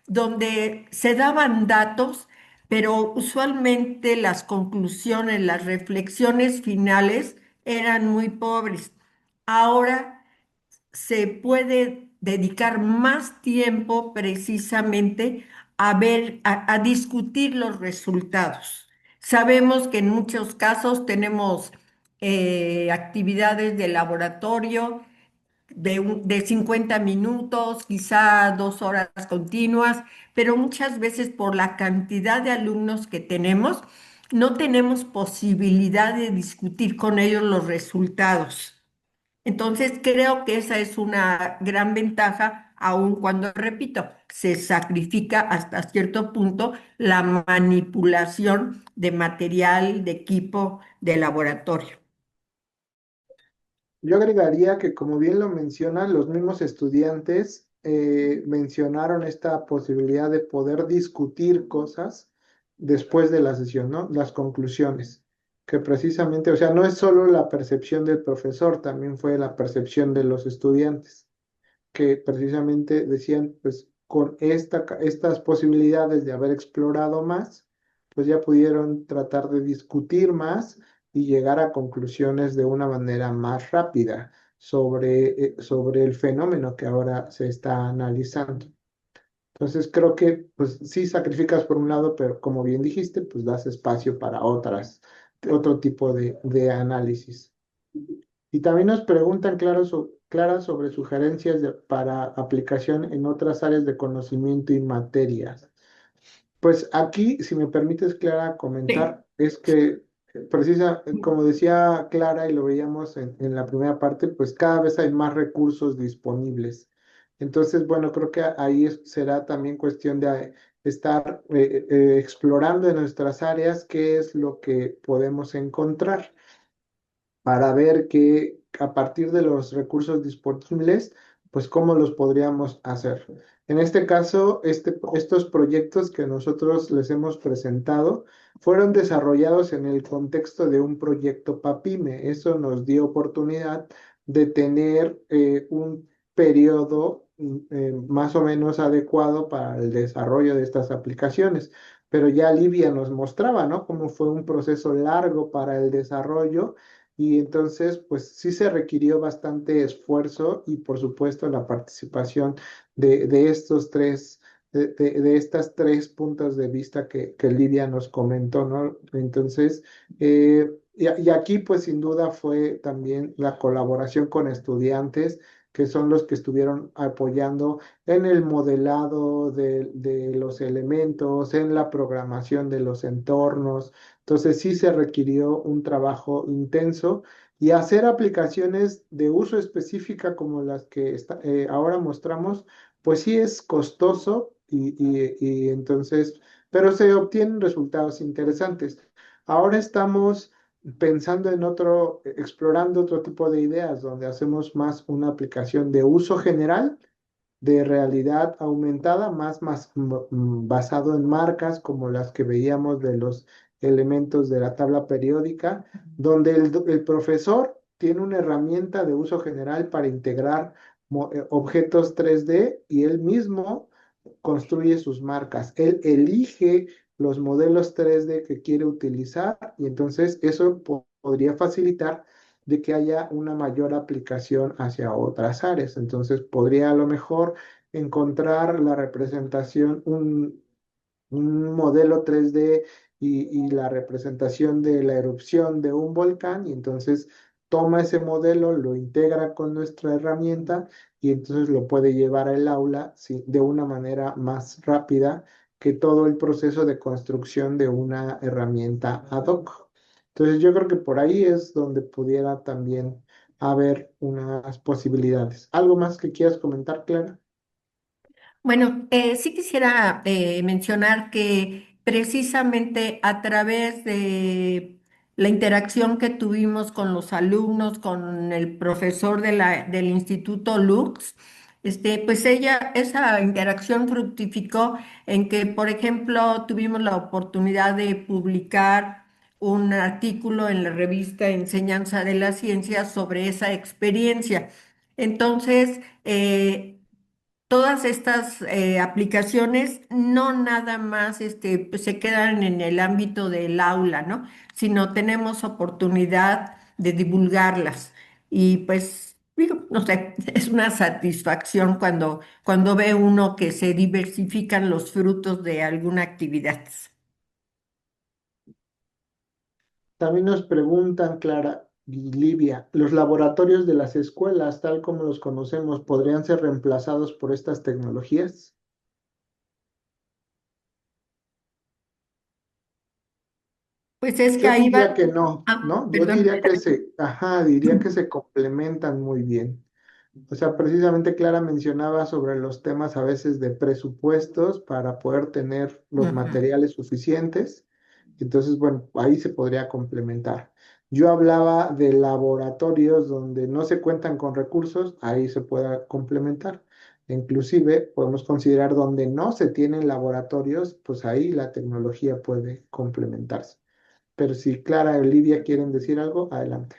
[SPEAKER 3] donde se daban datos, pero usualmente las conclusiones, las reflexiones finales eran muy pobres. Ahora se puede dedicar más tiempo precisamente a ver, a discutir los resultados. Sabemos que en muchos casos tenemos actividades de laboratorio de 50 minutos, quizá 2 horas continuas, pero muchas veces por la cantidad de alumnos que tenemos, no tenemos posibilidad de discutir con ellos los resultados. Entonces, creo que esa es una gran ventaja aun cuando, repito, se sacrifica hasta cierto punto la manipulación de material, de equipo, de laboratorio.
[SPEAKER 2] Yo agregaría que, como bien lo mencionan, los mismos estudiantes mencionaron esta posibilidad de poder discutir cosas después de la sesión, ¿no? Las conclusiones, que precisamente, o sea, no es solo la percepción del profesor, también fue la percepción de los estudiantes, que precisamente decían, pues con estas posibilidades de haber explorado más, pues ya pudieron tratar de discutir más y llegar a conclusiones de una manera más rápida sobre el fenómeno que ahora se está analizando. Entonces creo que pues sí sacrificas por un lado, pero como bien dijiste, pues das espacio para otro tipo de análisis. Y también nos preguntan, Clara, sobre sugerencias para aplicación en otras áreas de conocimiento y materias. Pues aquí, si me permites, Clara,
[SPEAKER 3] Sí.
[SPEAKER 2] comentar, es que como decía Clara y lo veíamos en la primera parte, pues cada vez hay más recursos disponibles. Entonces, bueno, creo que ahí será también cuestión de estar explorando en nuestras áreas qué es lo que podemos encontrar para ver que a partir de los recursos disponibles, pues cómo los podríamos hacer. En este caso, estos proyectos que nosotros les hemos presentado fueron desarrollados en el contexto de un proyecto PAPIME. Eso nos dio oportunidad de tener un periodo más o menos adecuado para el desarrollo de estas aplicaciones. Pero ya Livia nos mostraba, ¿no? Cómo fue un proceso largo para el desarrollo y entonces, pues sí se requirió bastante esfuerzo y por supuesto la participación de estos de estas tres puntos de vista que Lidia nos comentó, ¿no? Entonces, y aquí pues sin duda fue también la colaboración con estudiantes que son los que estuvieron apoyando en el modelado de los elementos, en la programación de los entornos. Entonces sí se requirió un trabajo intenso y hacer aplicaciones de uso específica como las que ahora mostramos, pues sí es costoso y entonces, pero se obtienen resultados interesantes. Ahora estamos pensando en explorando otro tipo de ideas donde hacemos más una aplicación de uso general de realidad aumentada, basado en marcas como las que veíamos de los elementos de la tabla periódica, donde el profesor tiene una herramienta de uso general para integrar objetos 3D y él mismo construye sus marcas. Él elige los modelos 3D que quiere utilizar y entonces eso podría facilitar de que haya una mayor aplicación hacia otras áreas. Entonces podría a lo mejor encontrar la representación, un modelo 3D y la representación de la erupción de un volcán y entonces toma ese modelo, lo integra con nuestra herramienta y entonces lo puede llevar al aula de una manera más rápida que todo el proceso de construcción de una herramienta ad hoc. Entonces yo creo que por ahí es donde pudiera también haber unas posibilidades. ¿Algo más que quieras comentar, Clara?
[SPEAKER 3] Bueno, sí quisiera mencionar que precisamente a través de la interacción que tuvimos con los alumnos, con el profesor del Instituto Lux, pues esa interacción fructificó en que, por ejemplo, tuvimos la oportunidad de publicar un artículo en la revista Enseñanza de la Ciencia sobre esa experiencia. Entonces, todas estas aplicaciones no nada más pues, se quedan en el ámbito del aula, ¿no? Sino tenemos oportunidad de divulgarlas. Y pues, digo, no sé, es una satisfacción cuando ve uno que se diversifican los frutos de alguna actividad.
[SPEAKER 2] También nos preguntan, Clara y Livia, ¿los laboratorios de las escuelas, tal como los conocemos, podrían ser reemplazados por estas tecnologías?
[SPEAKER 3] Pues es que
[SPEAKER 2] Yo
[SPEAKER 3] ahí
[SPEAKER 2] diría
[SPEAKER 3] va.
[SPEAKER 2] que no,
[SPEAKER 3] Ah,
[SPEAKER 2] ¿no? Yo
[SPEAKER 3] perdón.
[SPEAKER 2] diría que diría que se complementan muy bien. O sea, precisamente Clara mencionaba sobre los temas a veces de presupuestos para poder tener los
[SPEAKER 3] Ujú.
[SPEAKER 2] materiales suficientes. Entonces, bueno, ahí se podría complementar. Yo hablaba de laboratorios donde no se cuentan con recursos, ahí se pueda complementar. Inclusive podemos considerar donde no se tienen laboratorios, pues ahí la tecnología puede complementarse. Pero si Clara y Olivia quieren decir algo, adelante.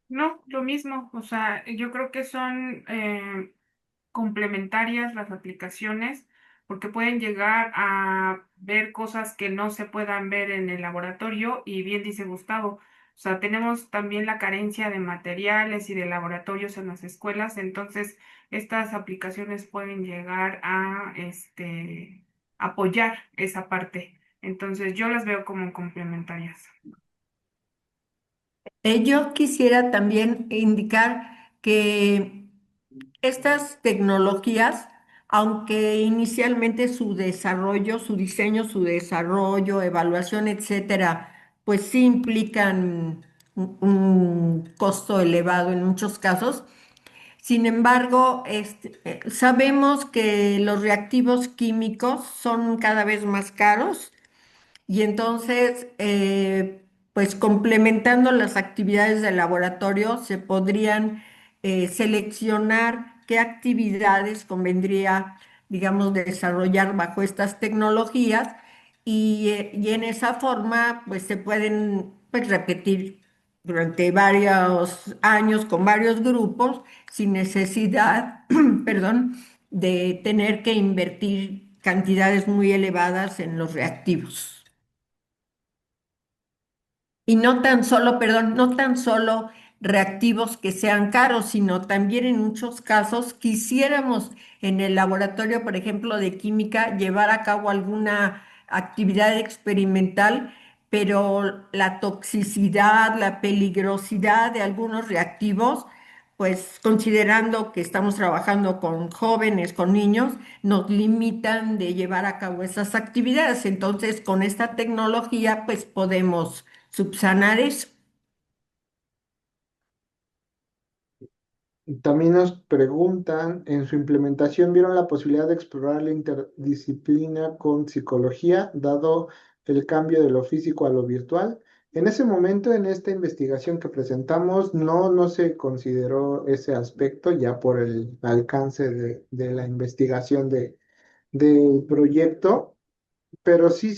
[SPEAKER 6] No, lo mismo, o sea, yo creo que son complementarias las aplicaciones porque pueden llegar a ver cosas que no se puedan ver en el laboratorio y bien dice Gustavo, o sea, tenemos también la carencia de materiales y de laboratorios en las escuelas, entonces estas aplicaciones pueden llegar a apoyar esa parte. Entonces yo las veo como complementarias.
[SPEAKER 3] Yo quisiera también indicar que estas tecnologías, aunque inicialmente su desarrollo, su diseño, su desarrollo, evaluación, etcétera, pues sí implican un costo elevado en muchos casos. Sin embargo, sabemos que los reactivos químicos son cada vez más caros y entonces, pues complementando las actividades del laboratorio, se podrían seleccionar qué actividades convendría, digamos, desarrollar bajo estas tecnologías y en esa forma, pues se pueden pues, repetir durante varios años con varios grupos sin necesidad, perdón, de tener que invertir cantidades muy elevadas en los reactivos. Y no tan solo, perdón, no tan solo reactivos que sean caros, sino también en muchos casos quisiéramos en el laboratorio, por ejemplo, de química, llevar a cabo alguna actividad experimental, pero la toxicidad, la peligrosidad de algunos reactivos, pues considerando que estamos trabajando con jóvenes, con niños, nos limitan de llevar a cabo esas actividades. Entonces, con esta tecnología, pues podemos subsanar eso.
[SPEAKER 2] También nos preguntan, en su implementación, ¿vieron la posibilidad de explorar la interdisciplina con psicología, dado el cambio de lo físico a lo virtual? En ese momento, en esta investigación que presentamos, no se consideró ese aspecto ya por el alcance de la investigación del proyecto. Pero sí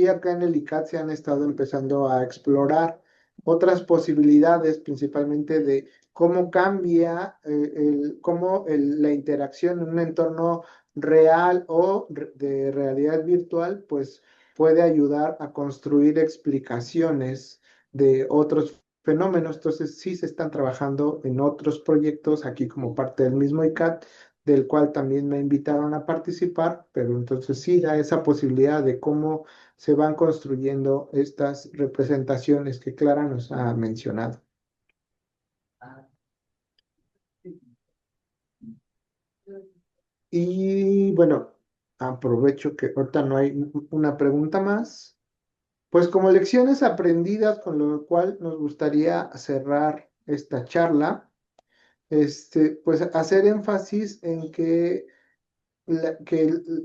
[SPEAKER 2] acá en el ICAT se han estado empezando a explorar otras posibilidades, principalmente de cómo cambia la interacción en un entorno real o de realidad virtual, pues puede ayudar a construir explicaciones de otros fenómenos. Entonces sí se están trabajando en otros proyectos aquí como parte del mismo ICAT del cual también me invitaron a participar, pero entonces sí da esa posibilidad de cómo se van construyendo estas representaciones que Clara nos ha mencionado. Y bueno, aprovecho que ahorita no hay una pregunta más. Pues como lecciones aprendidas, con lo cual nos gustaría cerrar esta charla, pues hacer énfasis en que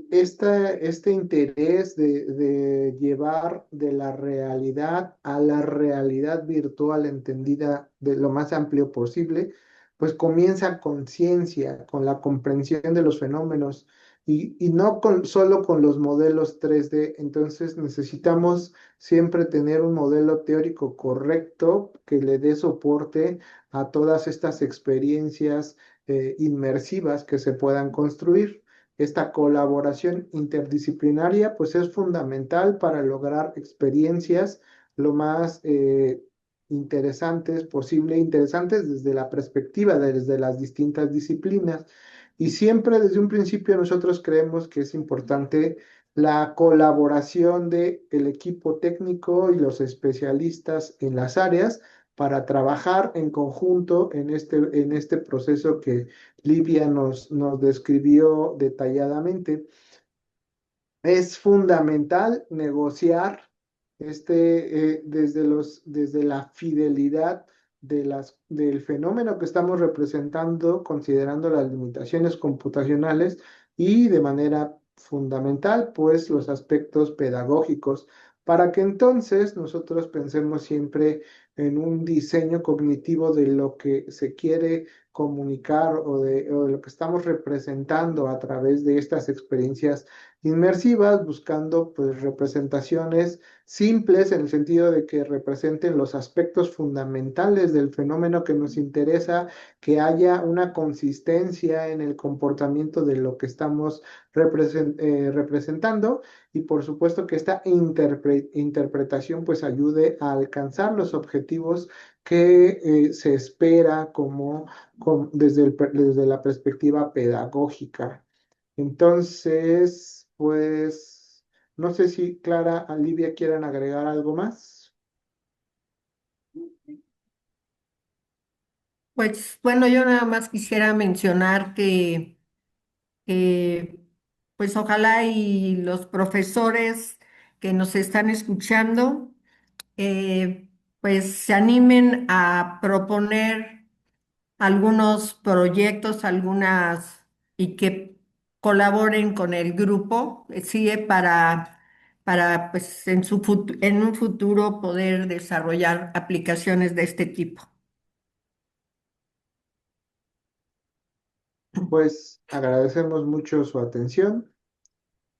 [SPEAKER 2] este interés de llevar de la realidad a la realidad virtual entendida de lo más amplio posible, pues comienza con ciencia, con la comprensión de los fenómenos y no solo con los modelos 3D. Entonces necesitamos siempre tener un modelo teórico correcto que le dé soporte a todas estas experiencias inmersivas que se puedan construir. Esta colaboración interdisciplinaria pues es fundamental para lograr experiencias lo más interesantes posible, interesantes desde la perspectiva desde las distintas disciplinas. Y siempre desde un principio nosotros creemos que es importante la colaboración del equipo técnico y los especialistas en las áreas para trabajar en conjunto en este proceso que Livia nos describió detalladamente. Es fundamental negociar desde la fidelidad del fenómeno que estamos representando, considerando las limitaciones computacionales y de manera fundamental, pues los aspectos pedagógicos, para que entonces nosotros pensemos siempre en un diseño cognitivo de lo que se quiere comunicar o de lo que estamos representando a través de estas experiencias inmersivas, buscando pues representaciones simples en el sentido de que representen los aspectos fundamentales del fenómeno que nos interesa, que haya una consistencia en el comportamiento de lo que estamos representando y por supuesto que esta interpretación pues ayude a alcanzar los objetivos que se espera desde la perspectiva pedagógica. Entonces, pues, no sé si Clara, Olivia quieran agregar algo más.
[SPEAKER 3] Pues bueno, yo nada más quisiera mencionar que, pues ojalá y los profesores que nos están escuchando, pues se animen a proponer algunos proyectos, y que colaboren con el grupo, CIE, para pues en un futuro poder desarrollar aplicaciones de este tipo.
[SPEAKER 2] Pues agradecemos mucho su atención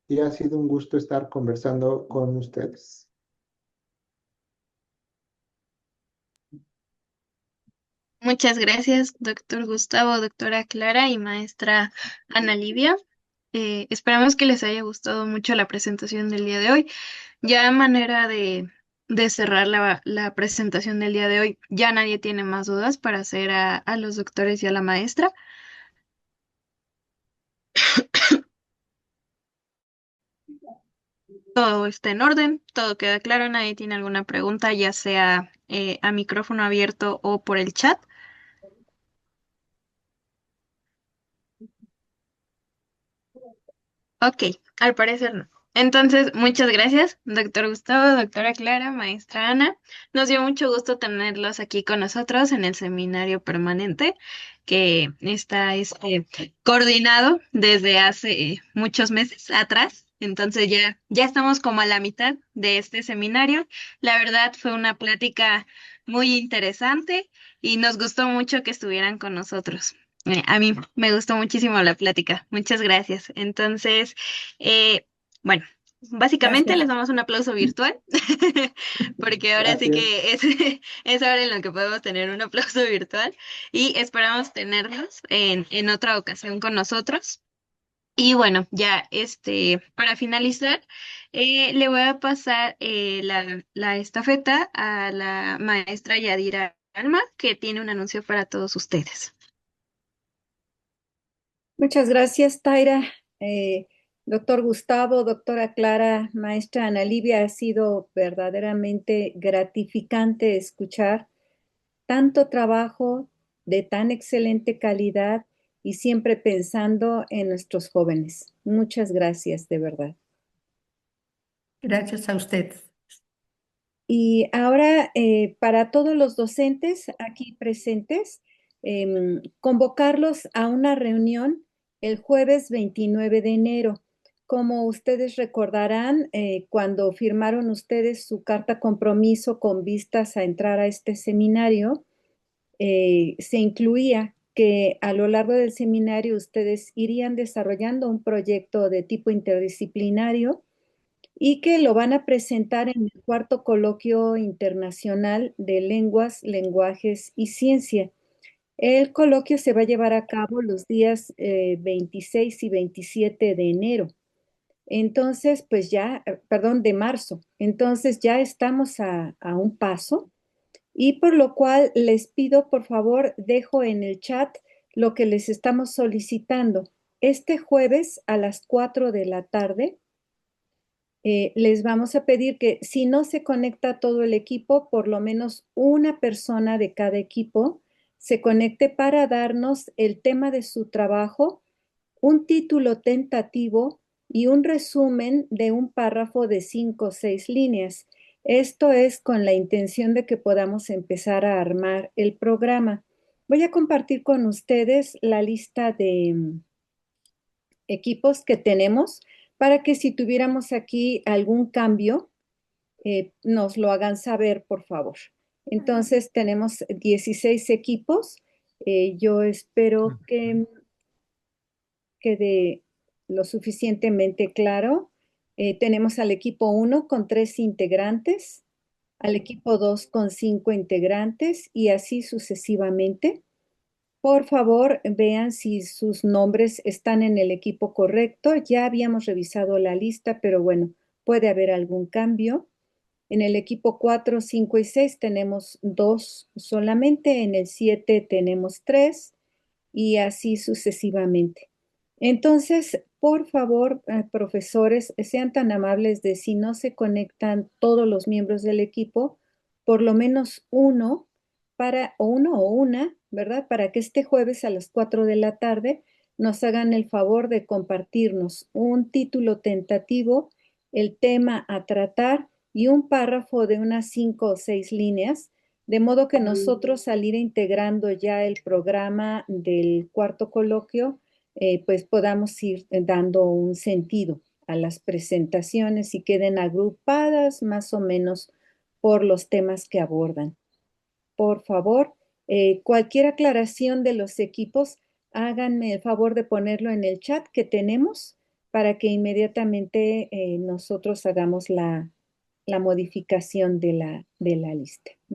[SPEAKER 2] y ha sido un gusto estar conversando con ustedes.
[SPEAKER 1] Muchas gracias, doctor Gustavo, doctora Clara y maestra Ana Livia. Esperamos que les haya gustado mucho la presentación del día de hoy. Ya a manera de cerrar la presentación del día de hoy, ya nadie tiene más dudas para hacer a los doctores y a la maestra. Todo está en orden, todo queda claro, nadie tiene alguna pregunta, ya sea a micrófono abierto o por el chat. Ok, al parecer no. Entonces, muchas gracias, doctor Gustavo, doctora Clara, maestra Ana. Nos dio mucho gusto tenerlos aquí con nosotros en el seminario permanente que está coordinado desde hace muchos meses atrás. Entonces ya estamos como a la mitad de este seminario. La verdad fue una plática muy interesante y nos gustó mucho que estuvieran con nosotros. A mí me gustó muchísimo la plática. Muchas gracias. Entonces, bueno, básicamente les
[SPEAKER 3] Gracias.
[SPEAKER 1] damos un aplauso virtual, porque ahora sí
[SPEAKER 2] Gracias.
[SPEAKER 1] que es ahora en lo que podemos tener un aplauso virtual y esperamos tenerlos en otra ocasión con nosotros. Y bueno, ya para finalizar, le voy a pasar la estafeta a la maestra Yadira Alma, que tiene un anuncio para todos ustedes.
[SPEAKER 7] Muchas gracias, Taira. Doctor Gustavo, doctora Clara, maestra Ana Livia, ha sido verdaderamente gratificante escuchar tanto trabajo de tan excelente calidad y siempre pensando en nuestros jóvenes. Muchas gracias, de verdad.
[SPEAKER 3] Gracias a ustedes.
[SPEAKER 7] Y ahora, para todos los docentes aquí presentes, convocarlos a una reunión el jueves 29 de enero. Como ustedes recordarán, cuando firmaron ustedes su carta compromiso con vistas a entrar a este seminario, se incluía que a lo largo del seminario ustedes irían desarrollando un proyecto de tipo interdisciplinario y que lo van a presentar en el cuarto coloquio internacional de lenguas, lenguajes y ciencia. El coloquio se va a llevar a cabo los días 26 y 27 de enero. Entonces, pues ya, perdón, de marzo. Entonces ya estamos a un paso y por lo cual les pido, por favor, dejo en el chat lo que les estamos solicitando. Este jueves a las 4 de la tarde les vamos a pedir que si no se conecta todo el equipo, por lo menos una persona de cada equipo se conecte para darnos el tema de su trabajo, un título tentativo y un resumen de un párrafo de 5 o 6 líneas. Esto es con la intención de que podamos empezar a armar el programa. Voy a compartir con ustedes la lista de equipos que tenemos para que si tuviéramos aquí algún cambio, nos lo hagan saber, por favor. Entonces, tenemos 16 equipos. Yo espero que quede lo suficientemente claro. Tenemos al equipo 1 con 3 integrantes, al equipo 2 con 5 integrantes y así sucesivamente. Por favor, vean si sus nombres están en el equipo correcto. Ya habíamos revisado la lista, pero bueno, puede haber algún cambio. En el equipo 4, 5 y 6 tenemos 2 solamente, en el 7 tenemos 3 y así sucesivamente. Entonces, por favor, profesores, sean tan amables de si no se conectan todos los miembros del equipo, por lo menos uno o una, ¿verdad? Para que este jueves a las 4 de la tarde nos hagan el favor de compartirnos un título tentativo, el tema a tratar y un párrafo de unas 5 o 6 líneas, de modo que nosotros al ir integrando ya el programa del cuarto coloquio, pues podamos ir dando un sentido a las presentaciones y queden agrupadas más o menos por los temas que abordan. Por favor, cualquier aclaración de los equipos, háganme el favor de ponerlo en el chat que tenemos para que inmediatamente nosotros hagamos la modificación de la lista.